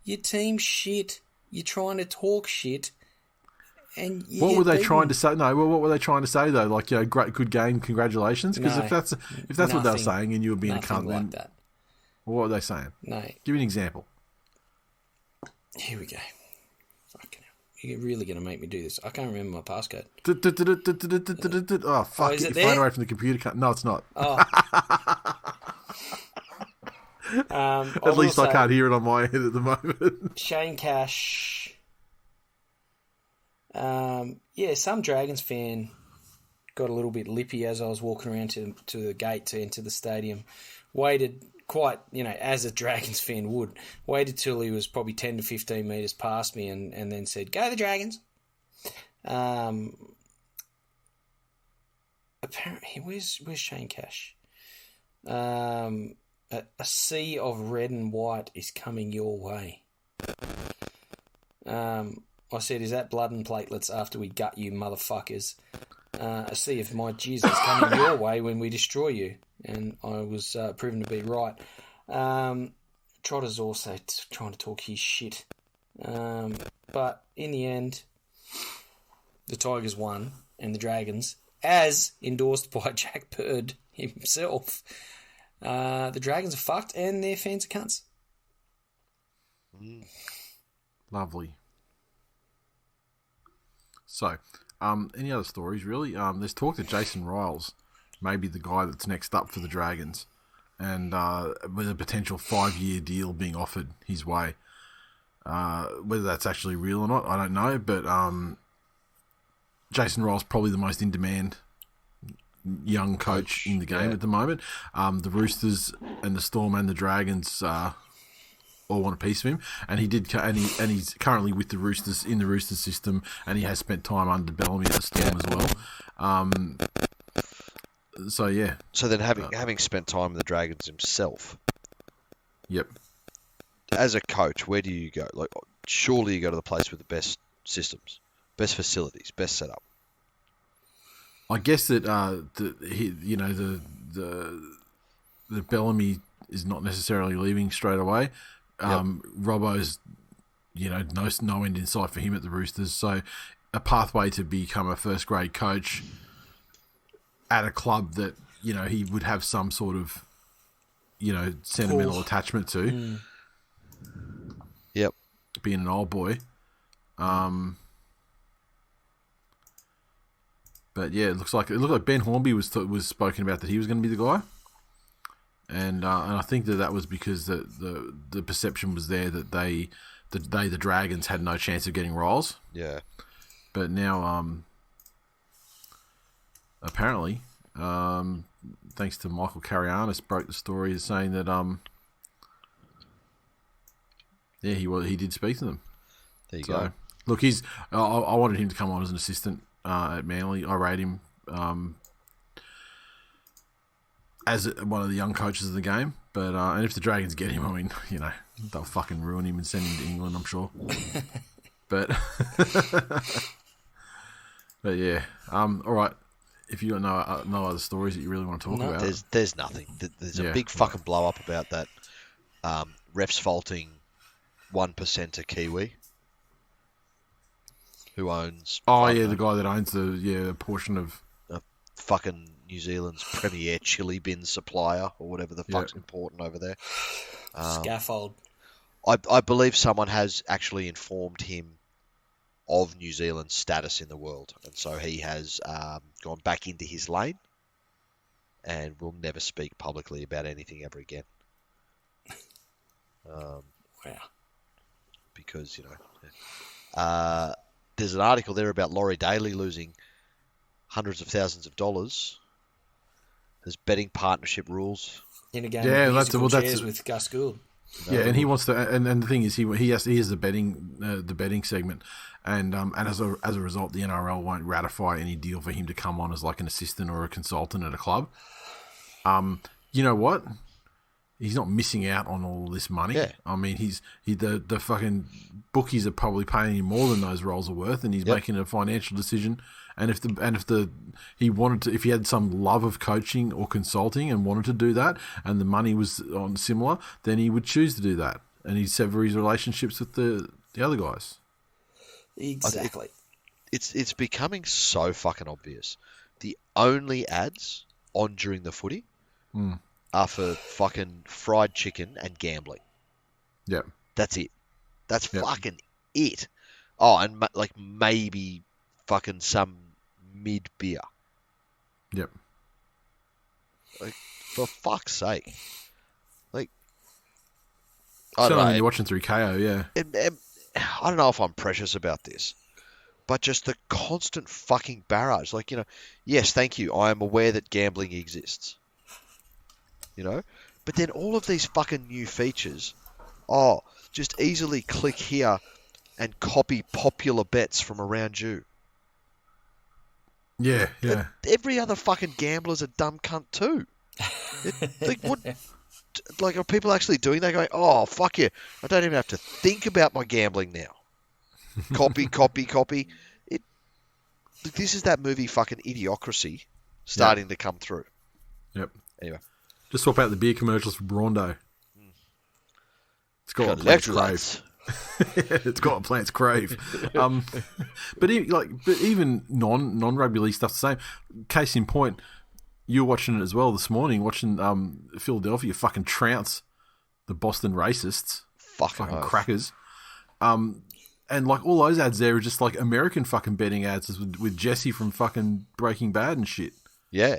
Your team's shit. You're trying to talk shit. And what were they trying to say? No, well, what were they trying to say though? Like, you know, great, good game, congratulations. Because if that's what they were saying, and you were being a cunt, like then that. What were they saying? No. Give me an example. Here we go. Fucking hell. You're really going to make me do this. I can't remember my passcode. Oh, fuck. Is it Get your phone there? away from the computer. No, it's not. Oh. At least I can't hear it on my head at the moment. Shane Cash. Some Dragons fan got a little bit lippy as I was walking around to the gate to enter the stadium. Waited quite, as a Dragons fan would. Waited till he was probably 10 to 15 metres past me and then said, "Go the Dragons." Apparently, where's Shane Cash? A sea of red and white is coming your way. I said, "Is that blood and platelets after we gut you motherfuckers? A sea of my jizz is coming your way when we destroy you." And I was proven to be right. Trotter's also trying to talk his shit. But in the end, the Tigers won, and the Dragons, as endorsed by Jack Bird himself, the Dragons are fucked and their fans are cunts. Lovely. So, any other stories, really? There's talk that Jason Riles may be the guy that's next up for the Dragons. and with a potential 5-year deal being offered his way. Whether that's actually real or not, I don't know. But Jason Ryall's probably the most in-demand young coach in the game at the moment. The Roosters and the Storm and the Dragons all want a piece of him, and he's currently with the Roosters in the Roosters system, and he has spent time under Bellamy at the Storm as well. So yeah. So then, having spent time with the Dragons himself, yep. As a coach, where do you go? Like, surely you go to the place with the best systems, best facilities, best setup. I guess that the Bellamy is not necessarily leaving straight away. Robbo's, no end in sight for him at the Roosters. So a pathway to become a first grade coach at a club that, he would have some sort of, sentimental attachment to. Yep. Being an old boy. But yeah, it looked like Ben Hornby was spoken about that he was going to be the guy. And I think that was because the perception was there that the Dragons had no chance of getting Ryalls. Yeah. But now, apparently, thanks to Michael Carianis, broke the story as saying that he did speak to them. There you go. Look, I wanted him to come on as an assistant at Manly. I rate him as one of the young coaches of the game. But and if the Dragons get him, I mean, they'll fucking ruin him and send him to England, I'm sure. But but yeah, all right. If you got no other stories that you really want to talk about, there's nothing. There's a big fucking blow up about that. Refs faulting 1% Kiwi who owns. The guy that owns the portion of fucking New Zealand's premier chili bin supplier or whatever the fuck's important over there. Scaffold. I believe someone has actually informed him of New Zealand's status in the world, and so he has gone back into his lane and will never speak publicly about anything ever again. Wow. Because, there's an article there about Laurie Daly losing hundreds of thousands of dollars. There's betting partnership rules. In a game of musical chairs with Gus Gould. Yeah, and he wants to, and the thing is, he has the betting segment, and as a result, the NRL won't ratify any deal for him to come on as like an assistant or a consultant at a club. You know what? He's not missing out on all this money. Yeah. I mean, the fucking bookies are probably paying him more than those roles are worth, and he's making a financial decision. And if he had some love of coaching or consulting and wanted to do that, and the money was on similar, then he would choose to do that, and he'd sever his relationships with the other guys. Exactly. It's becoming so fucking obvious. The only ads on during the footy are for fucking fried chicken and gambling. Yeah. That's it. That's fucking it. Oh, and maybe fucking some mid beer. Yep. Like, for fuck's sake. Like, I don't know. When you're watching through KO, yeah. I don't know if I'm precious about this, but just the constant fucking barrage. Like, yes, thank you. I am aware that gambling exists. But then all of these fucking new features, just easily click here and copy popular bets from around you. Yeah. Every other fucking gambler's a dumb cunt too. Are people actually doing that? Going, oh, fuck yeah, I don't even have to think about my gambling now. Copy. This is that movie fucking Idiocracy starting to come through. Yep. Anyway. Just swap out the beer commercials for Brondo. It's got what plants crave. It's got what plants crave. But even non rugby league stuff the same. Case in point, you were watching it as well this morning. Watching Philadelphia fucking trounce the Boston racists, fucking crackers. And all those ads there are just like American fucking betting ads with Jesse from fucking Breaking Bad and shit. Yeah.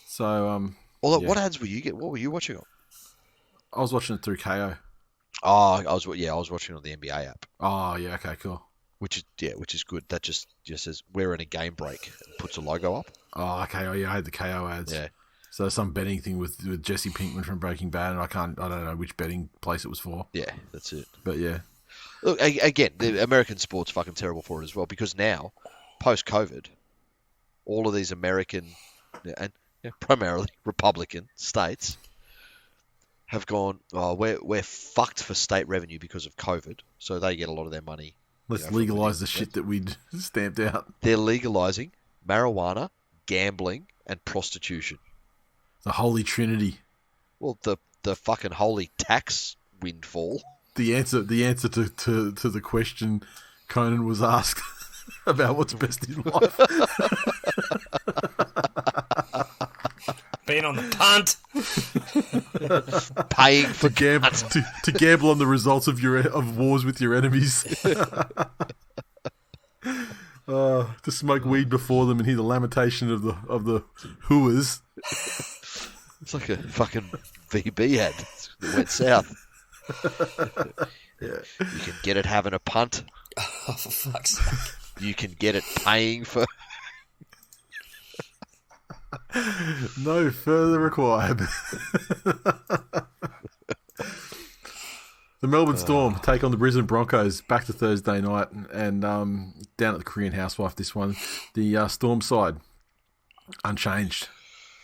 So Although, what ads were you getting? What were you watching on? I was watching it through KO. Oh, I was watching on the NBA app. Oh, yeah, okay, cool. Which is good. That just says we're in a game break and puts a logo up. Oh, okay. Oh, yeah, I had the KO ads. Yeah. So some betting thing with Jesse Pinkman from Breaking Bad, and I don't know which betting place it was for. Yeah, that's it. But yeah. Look, again, the American sport's fucking terrible for it as well, because now, post-COVID, all of these American and primarily Republican states have gone, oh, we're fucked for state revenue because of COVID, so they get a lot of their money. Let's legalise the shit that we stamped out. They're legalising marijuana, gambling, and prostitution. The holy trinity. Well, the fucking holy tax windfall. The answer to the question Conan was asked about what's best in life. Being on the punt. Paying for to gamble on the results of wars with your enemies. To smoke weed before them and hear the lamentation of the hooers. It's like a fucking VB ad that went south. Yeah. You can get it having a punt. Oh, for fuck's sake. You can get it paying for... No further required. The Melbourne Storm take on the Brisbane Broncos back to Thursday night, and down at the Korean Housewife this one. The Storm side unchanged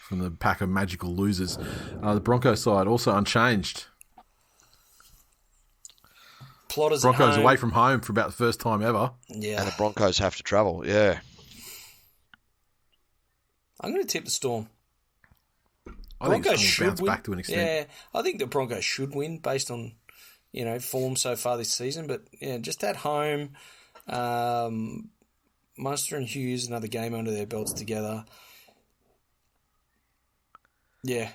from the pack of magical losers. The Broncos side also unchanged. Plotters Broncos away from home for about the first time ever. Yeah. And the Broncos have to travel, yeah. I'm going to tip the Storm. I think it's going to bounce back to an extent. Yeah, I think the Broncos should win based on, form so far this season. But, yeah, just at home, Munster and Hughes, another game under their belts together. Yeah.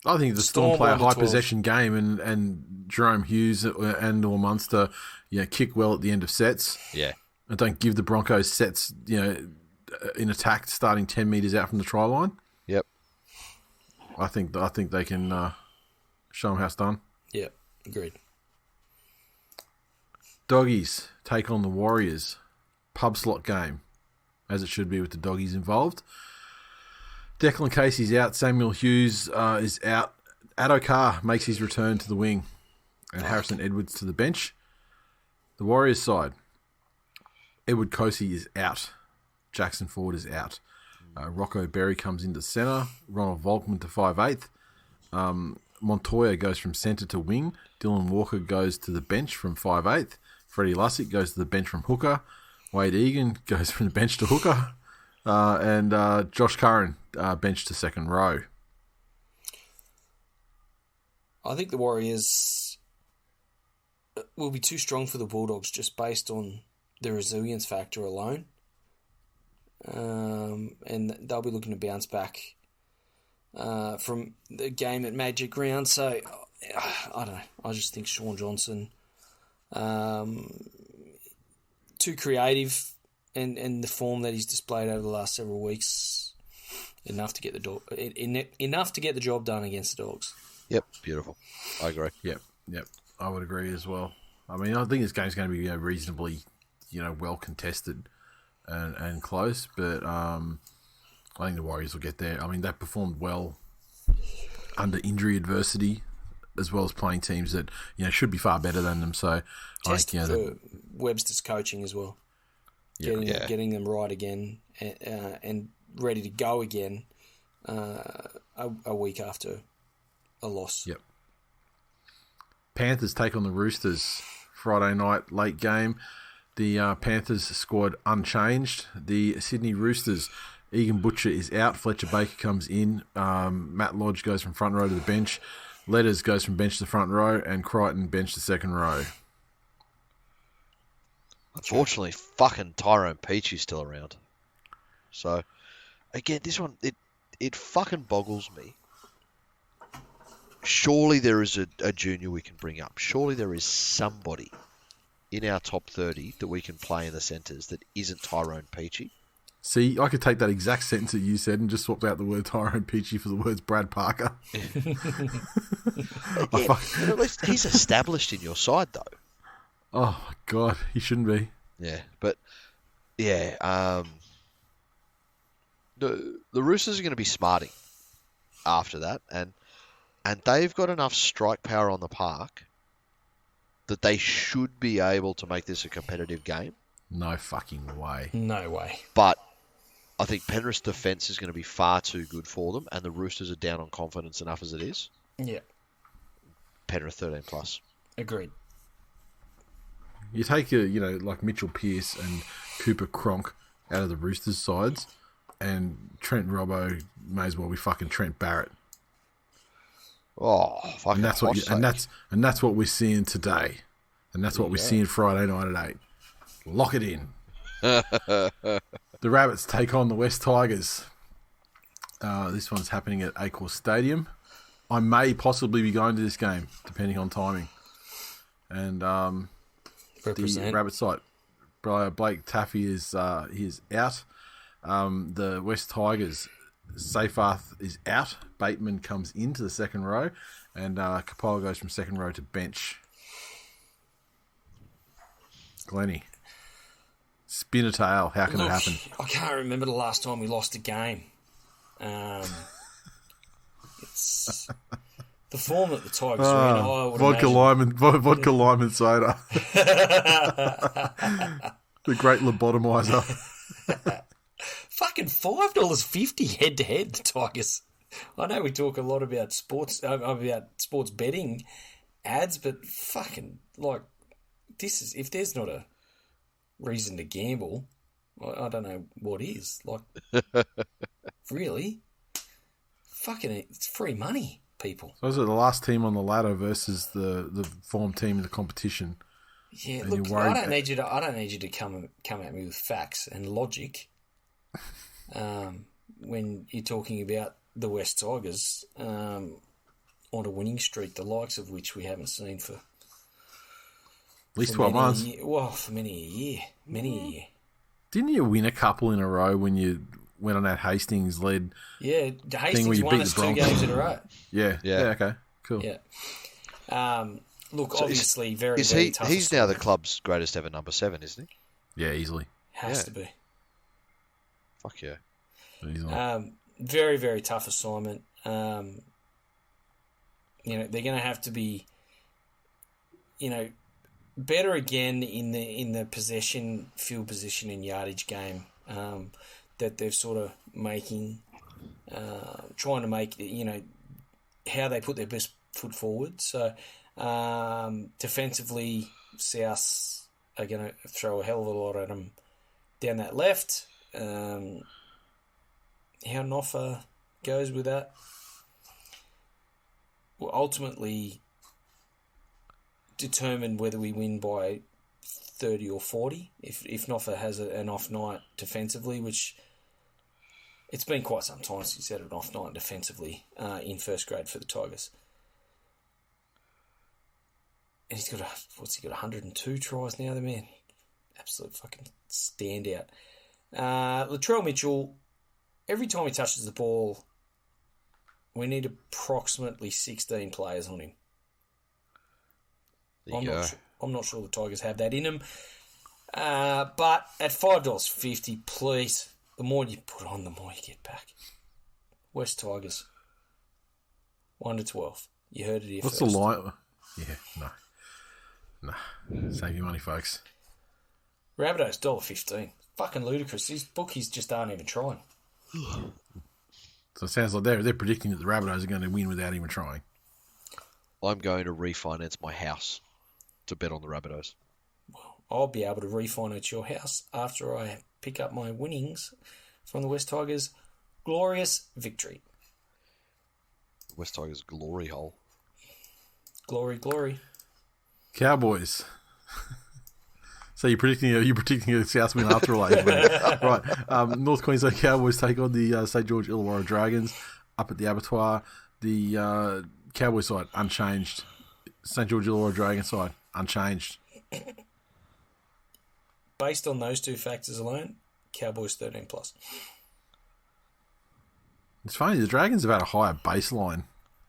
I think the Storm play a high possession game, and Jerome Hughes and or Munster, kick well at the end of sets. Yeah. And don't give the Broncos sets, in attack starting 10 metres out from the try line. Yep. I think they can show them how it's done. Yeah, agreed. Doggies take on the Warriors. Pub slot game, as it should be with the Doggies involved. Declan Casey's out. Samuel Hughes is out. Addo Carr makes his return to the wing. And Harrison Edwards to the bench. The Warriors side. Edward Cosey is out. Jackson Ford is out. Rocco Berry comes into centre. Ronald Volkman to 5'8". Montoya goes from centre to wing. Dylan Walker goes to the bench from 5'8". Freddie Lussick goes to the bench from hooker. Wade Egan goes from the bench to hooker. And Josh Curran bench to second row. I think the Warriors will be too strong for the Bulldogs just based on the resilience factor alone. And they'll be looking to bounce back from the game at Magic Round. So, I don't know. I just think Sean Johnson, too creative, and the form that he's displayed over the last several weeks, enough to get the job done against the Dogs. Yep, beautiful. I agree. Yep. I would agree as well. I mean, I think this game's going to be reasonably, well contested and close, but I think the Warriors will get there. I mean, they performed well under injury adversity, as well as playing teams that should be far better than them. So, Test for Webster's coaching as well. Getting them right again and ready to go again a week after a loss. Yep. Panthers take on the Roosters Friday night late game. The Panthers squad unchanged. The Sydney Roosters, Egan Butcher is out. Fletcher Baker comes in. Matt Lodge goes from front row to the bench. Letters goes from bench to front row, and Crichton bench to second row. Unfortunately, fucking Tyrone Peachy's still around. So, again, this one, it fucking boggles me. Surely there is a junior we can bring up. Surely there is somebody in our top 30 that we can play in the centres that isn't Tyrone Peachy. See, I could take that exact sentence that you said and just swap out the word Tyrone Peachy for the words Brad Parker. Yeah, but at least he's established in your side, though. Oh, my God. He shouldn't be. Yeah, but, yeah, the Roosters are going to be smarting after that, and they've got enough strike power on the park that they should be able to make this a competitive game. No fucking way. No way. But I think Penrith's defence is going to be far too good for them, and the Roosters are down on confidence enough as it is. Yeah. Penrith 13+. Agreed. You take like Mitchell Pearce and Cooper Cronk out of the Roosters sides, and Trent Robbo may as well be fucking Trent Barrett. Oh, fucking. And that's what we're seeing today, and that's what we're seeing Friday night at 8. Lock it in. The Rabbits take on the West Tigers. This one's happening at Acor Stadium. I may possibly be going to this game, depending on timing. And the Rabbit site, Blake Taffy is out. The West Tigers, Seyfarth is out. Bateman comes into the second row, and Kapile goes from second row to bench. Glennie. Spin a tail. How can it happen? I can't remember the last time we lost a game. It's the form that the Tigers are in. I would vodka lime and soda. The great lobotomizer. Fucking $5.50 head to head. The Tigers. I know we talk a lot about sports betting ads, but fucking this is, if there's not a reason to gamble, I don't know what is. Really? Fucking, it's free money, people. So is it the last team on the ladder versus the form team in the competition? Yeah, and look, I don't need you to come at me with facts and logic. When you're talking about the West Tigers on a winning streak, the likes of which we haven't seen for at least 12 months. For many a year. Didn't you win a couple in a row when you went on that Hastings led? Yeah, Hastings won us 2 games in a row. Yeah. Okay, cool. Yeah. Look, so obviously, very tough. He's now the club's greatest ever number 7, isn't he? Yeah, easily. Has to be. Fuck yeah. Easily. Very, very tough assignment. They're going to have to be, better again in the possession, field position, and yardage game that they're sort of making, trying to make how they put their best foot forward. So defensively, South are going to throw a hell of a lot at them down that left. How Noffa goes with that will ultimately determine whether we win by 30 or 40. If Noffa has an off night defensively, which it's been quite some time since he's had an off night defensively in first grade for the Tigers. And he's got 102 tries now, the man. Absolute fucking standout. Latrell Mitchell, every time he touches the ball, we need approximately 16 players on him. I'm not sure the Tigers have that in them. But at $5.50, please, the more you put on, the more you get back. West Tigers, 1-12. You heard it here first. What's the line? Yeah, no. Save your money, folks. Rabbitohs, $1.15. Fucking ludicrous. These bookies just aren't even trying. So it sounds like they're predicting that the Rabbitohs are going to win without even trying. I'm going to refinance my house to bet on the Rabbitohs. Well, I'll be able to refinance your house after I pick up my winnings from the West Tigers' glorious victory. West Tigers' glory hole. Glory, glory. Cowboys. So you're predicting a South win after a late win. Right. North Queensland Cowboys take on the St. George Illawarra Dragons up at the Abattoir. The Cowboys side, unchanged. St. George Illawarra Dragons side, unchanged. Based on those two factors alone, Cowboys 13 plus. It's funny, the Dragons have had a higher baseline.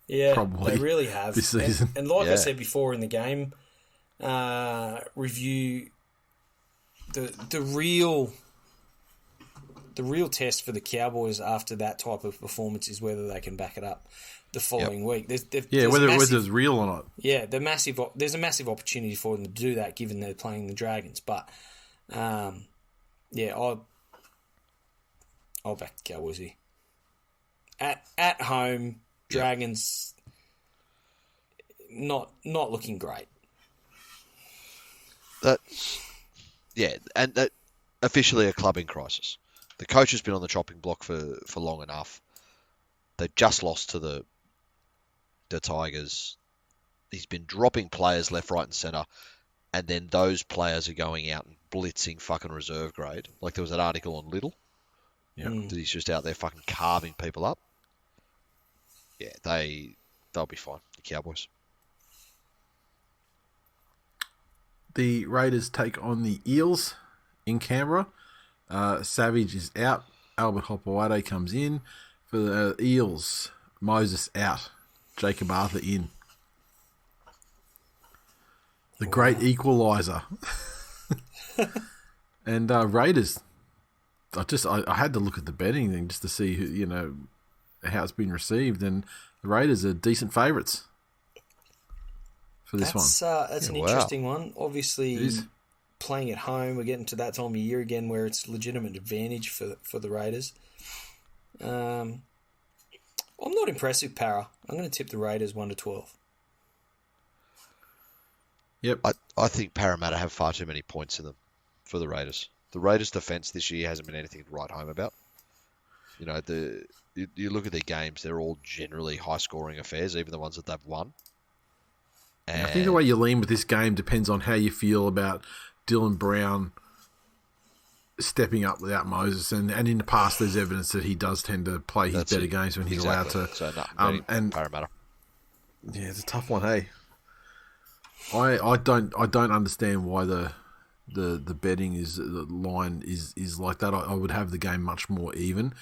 Yeah, probably they really have this season. And like I said before in the game review, the real test for the Cowboys after that type of performance is whether they can back it up the following week. Whether it's real or not. Yeah, there's a massive opportunity for them to do that, given they're playing the Dragons. But I'll back the Cowboys here. At home, Dragons not looking great. And that officially a club in crisis. The coach has been on the chopping block for long enough. They've just lost to the Tigers. He's been dropping players left, right, and centre, and then those players are going out and blitzing fucking reserve grade. Like there was that article on Little. That he's just out there fucking carving people up. Yeah, they'll be fine. The Cowboys. The Raiders take on the Eels in Canberra. Savage is out. Albert Hopewade comes in. For the Eels, Moses out. Jacob Arthur in. The great equaliser. And Raiders, I had to look at the betting thing just to see who, how it's been received, and the Raiders are decent favourites for this one. That's an interesting one. Obviously, playing at home, we're getting to that time of year again where it's legitimate advantage for the Raiders. I'm not impressed with Para. I'm going to tip the Raiders 1-12. Yep. I think Parramatta have far too many points in them for the Raiders. The Raiders' defence this year hasn't been anything to write home about. You look at their games, they're all generally high-scoring affairs, even the ones that they've won. And I think the way you lean with this game depends on how you feel about Dylan Brown stepping up without Moses. And in the past, there's evidence that he does tend to play his better games when he's allowed to. So, and Parramatta. Yeah, it's a tough one, hey. I don't understand why the betting the line is like that. I would have the game much more even.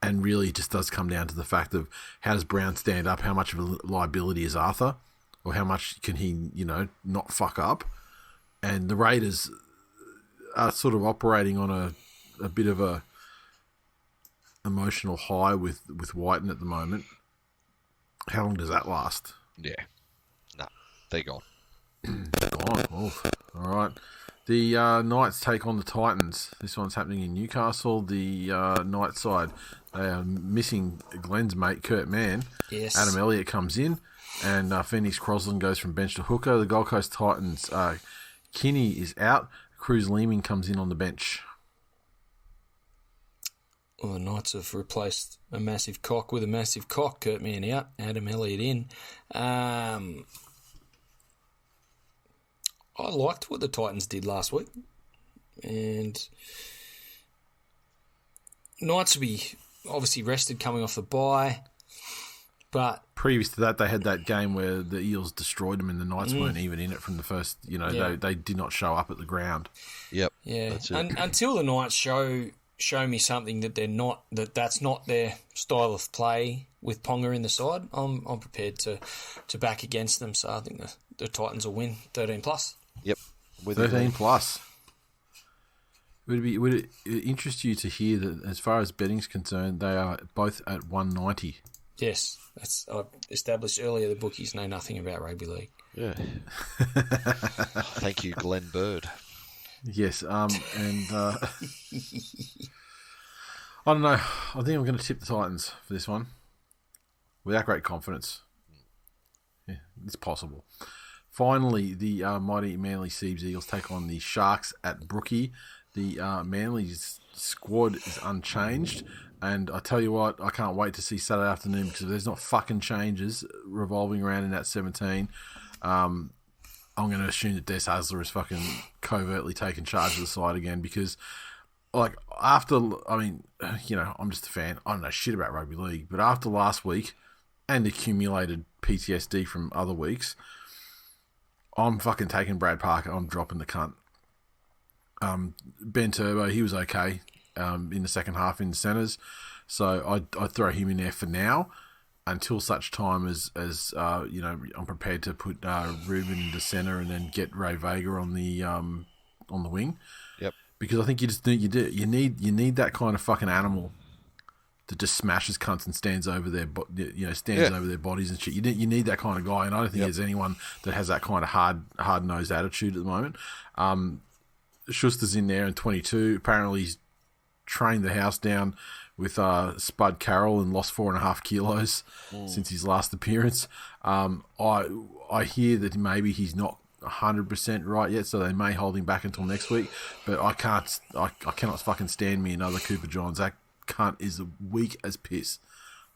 And really, it just does come down to the fact of how does Brown stand up? How much of a liability is Arthur? Or how much can he, not fuck up? And the Raiders are sort of operating on a bit of a emotional high with Whiten at the moment. How long does that last? Yeah. No, they're gone. Gone. Oh, all right. The Knights take on the Titans. This one's happening in Newcastle. The Knights side, they are missing Glenn's mate, Kurt Mann. Yes. Adam Elliott comes in, and Phoenix Crosland goes from bench to hooker. The Gold Coast Titans, Kinney is out. Cruz Leeming comes in on the bench. Well, the Knights have replaced a massive cock with a massive cock. Kurt Mann out, Adam Elliott in. I liked what the Titans did last week. And Knights will be obviously rested coming off the bye. But previous to that, they had that game where the Eels destroyed them and the Knights weren't even in it from the first, they did not show up at the ground. Yep. Yeah. Until the Knights show me something that that's not their style of play with Ponga in the side, I'm prepared to back against them. So I think the Titans will win 13 plus. Yep. 13 plus. Would it interest you to hear that as far as betting's concerned, they are both at 190? Yes, I've established earlier the bookies know nothing about rugby league. Yeah. Thank you, Glenn Bird. Yes, and I don't know. I think I'm going to tip the Titans for this one without great confidence. Yeah, it's possible. Finally, the mighty Manly Seabs Eagles take on the Sharks at Brookie. The Manly's squad is unchanged. And I tell you what, I can't wait to see Saturday afternoon because if there's not fucking changes revolving around in that 17, I'm going to assume that Des Hasler is fucking covertly taking charge of the side again because, I'm just a fan. I don't know shit about rugby league. But after last week and accumulated PTSD from other weeks, I'm fucking taking Brad Parker. I'm dropping the cunt. Ben Turbo, he was okay. in the second half in the centres. So I'd throw him in there for now until such time as I'm prepared to put Ruben in the centre and then get Ray Vega on the wing. Yep. Because I think you need that kind of fucking animal that just smashes cunts and stands over their over their bodies and shit. You need that kind of guy, and I don't think there's anyone that has that kind of hard nosed attitude at the moment. Schuster's in there in 22. Apparently he's trained the house down with Spud Carroll and lost 4.5 kilos since his last appearance. I hear that maybe he's not 100% right yet, so they may hold him back until next week. But I cannot fucking stand me another Cooper Johns. That cunt is weak as piss.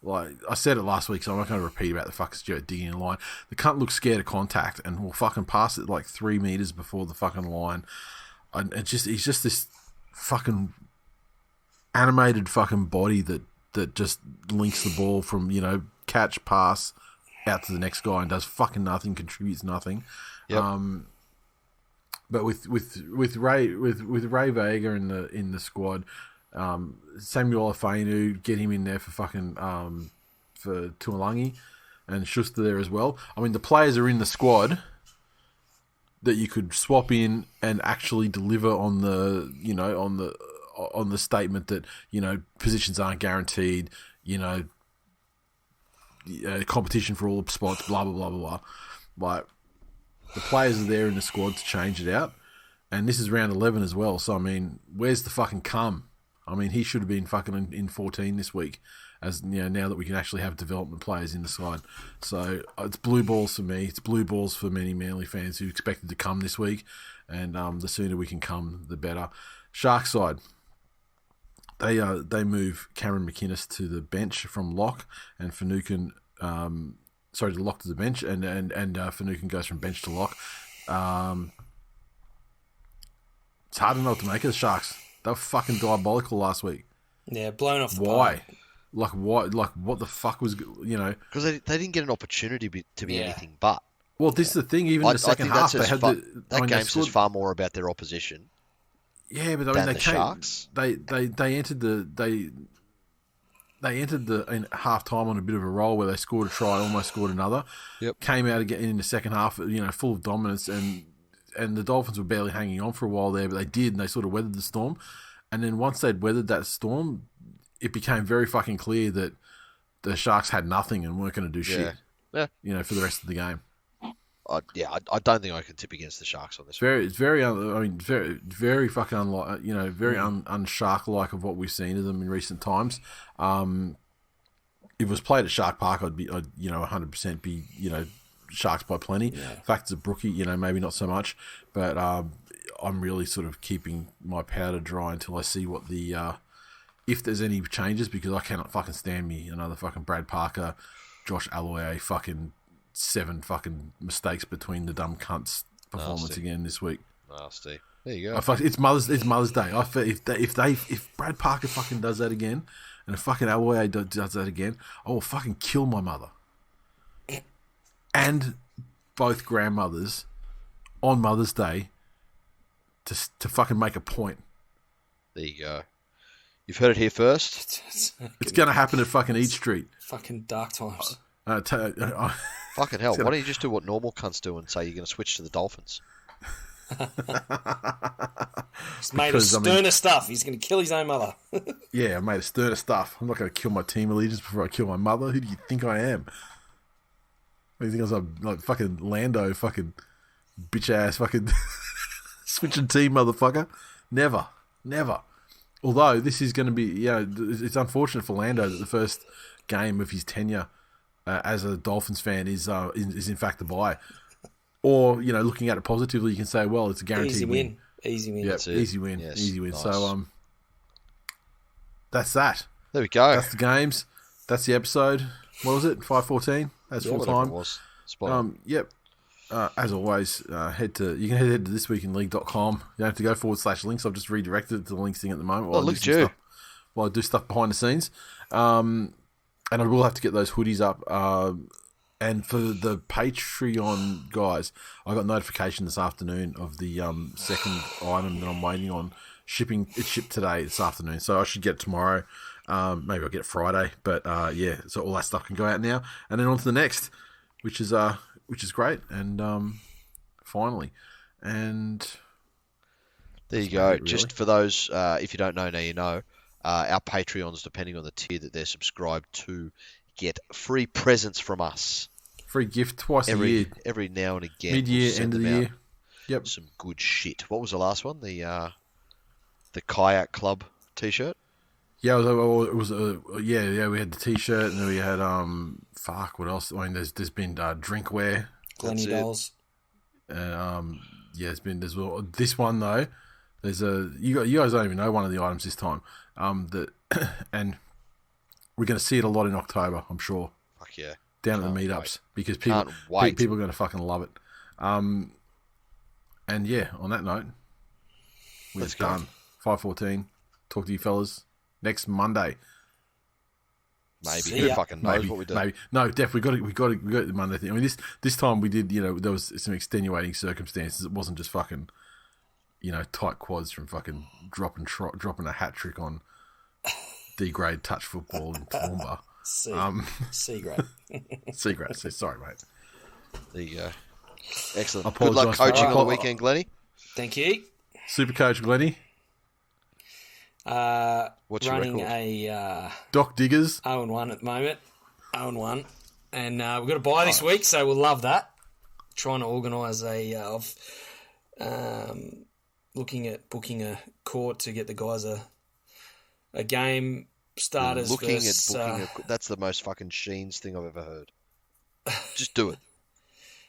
Like I said it last week, so I'm not going to repeat about the fucking Stuart digging in line. The cunt looks scared of contact and will fucking pass it like 3 meters before the fucking line. And he's just this fucking animated fucking body that just links the ball from catch, pass out to the next guy and does fucking nothing, contributes nothing. Yep. But with Ray Vega in the squad, Samuel Afenu, get him in there for fucking for Tuolangi, and Schuster there as well. I mean, the players are in the squad that you could swap in and actually deliver on the on the statement that positions aren't guaranteed, competition for all the spots, blah blah blah blah blah. Like the players are there in the squad to change it out, and this is round 11 as well. So I mean, where's the fucking cum? I mean, he should have been fucking in 14 this week, as now that we can actually have development players in the side. So it's blue balls for me. It's blue balls for many Manly fans who expected to come this week, and the sooner we can come, the better. Sharks side. They move Cameron McInnes to the bench from lock, and Finucane, to lock to the bench, and Finucane goes from bench to lock. It's hard to know what to make of the Sharks. They were fucking diabolical last week. Yeah, blown off the Why? park. Like why? Like what the fuck was Because they didn't get an opportunity to be anything but. Well, this is the thing. Even in the second half, they had that game says far more about their opposition. Yeah, but I mean, Sharks. They entered in half time on a bit of a roll where they scored a try, almost scored another. Yep. Came out again in the second half, full of dominance, and the Dolphins were barely hanging on for a while there, but they did, and they sort of weathered the storm. And then once they'd weathered that storm, it became very fucking clear that the Sharks had nothing and weren't going to do shit. Yeah. For the rest of the game. I don't think I can tip against the Sharks on this. Very fucking unlike, very unshark-like of what we've seen of them in recent times. If it was played at Shark Park, I'd 100% be, Sharks by plenty. Yeah. In fact, it's a brookie, maybe not so much, but I'm really sort of keeping my powder dry until I see what if there's any changes, because I cannot fucking stand me another fucking Brad Parker, Josh Aloiai fucking 7 fucking mistakes between the dumb cunts performance again this week. Nasty. There you go. It's Mother's Day. If Brad Parker fucking does that again, and if fucking Aloiai does that again, I will fucking kill my mother. And both grandmothers on Mother's Day to fucking make a point. There you go. You've heard it here first. It's going to happen at fucking Eat Street. Fucking dark times. Fucking hell. Why don't you just do what normal cunts do and say you're going to switch to the Dolphins? He's made of sterner stuff. He's going to kill his own mother. Yeah, I made of sterner stuff. I'm not going to kill my team allegiance before I kill my mother. Who do you think I am? What do you think I was like fucking Lando, fucking bitch ass, fucking switching team motherfucker? Never. Although this is going to be, it's unfortunate for Lando that the first game of his tenure as a Dolphins fan is in fact the bye. Or, looking at it positively, you can say, well, it's a guaranteed win. Easy win. Yeah, easy win. Yes, easy win. nice. So that's that. There we go. That's the games. That's the episode. What was it? 5:14. That's full time. It was. Spot on. Yep. As always, you can head to thisweekinleague.com. You don't have to go /links. I've just redirected it to the links thing at the moment. Look at you. While I do stuff behind the scenes. And I will have to get those hoodies up And for the Patreon guys, I got notification this afternoon of the second item that I'm waiting on shipping. It shipped today, this afternoon, so I should get it tomorrow. Maybe I'll get it Friday, but yeah. So all that stuff can go out now, and then on to the next, which is great, and finally, and there you go. it, really. Just for those, if you don't know now, you know. Our Patreons, depending on the tier that they're subscribed to, get free presents from us. Free gift twice a year. Every now and again. Mid-year, we'll end of the year. Yep. Some good shit. What was the last one? The Kayak Club T-shirt? Yeah, it was yeah. We had the T-shirt, and then we had fuck. What else? I mean, there's been drinkware. Glenny dolls. Yeah, there's this one though. There's you guys don't even know one of the items this time. And we're going to see it a lot in October, I'm sure. Fuck yeah. Down at the meetups, because people are going to fucking love it. And yeah, on that note, we're done. 5:14. Talk to you fellas next Monday. Maybe. Who fucking knows what we do? Maybe. No, definitely we got the Monday thing. I mean, this time we did. There was some extenuating circumstances. It wasn't just fucking, tight quads from fucking dropping a hat trick on D-grade touch football in Toowoomba. C grade. C grade. Sorry, mate. There you go. Excellent. Good luck coaching on the weekend, Glenny. Thank you. Super coach Glenny. What's running your record? a Doc Diggers 0-1 at the moment. 0-1, and we've got a bye this week, so we'll love that. Trying to organise looking at booking a court to get the guys a game starters. That's the most fucking Sheens thing I've ever heard. Just do it.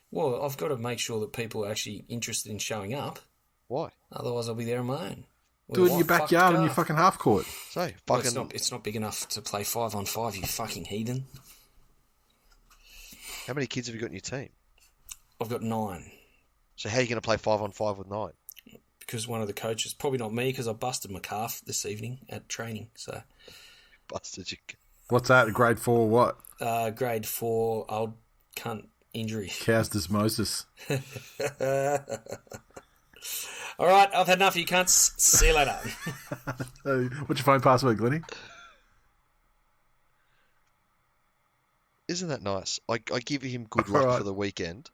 Well, I've got to make sure that people are actually interested in showing up. Why? Otherwise, I'll be there on my own. Do it in your backyard on your fucking half court. So, it's not big enough to play 5-on-5, you fucking heathen. How many kids have you got in your team? I've got 9. So how are you going to play 5-on-5 with 9? Because one of the coaches, probably not me, because I busted my calf this evening at training. So busted your. What's that? Grade 4? What? Grade 4 old cunt injury. Cow's dysmosis. All right, I've had enough of you cunts. See you later. What's your phone password, Glenny? Isn't that nice? I give him good luck for the weekend,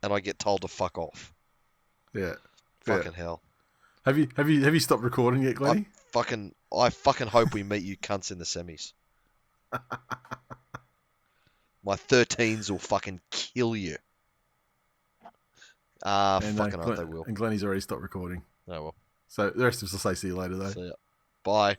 and I get told to fuck off. Yeah. Fucking hell. Have you stopped recording yet, Glenny? I fucking hope we meet you cunts in the semis. My 13s will fucking kill you. Fucking hope they will. And Glenny's already stopped recording. Oh well. So the rest of us will say see you later, though. See ya. Bye.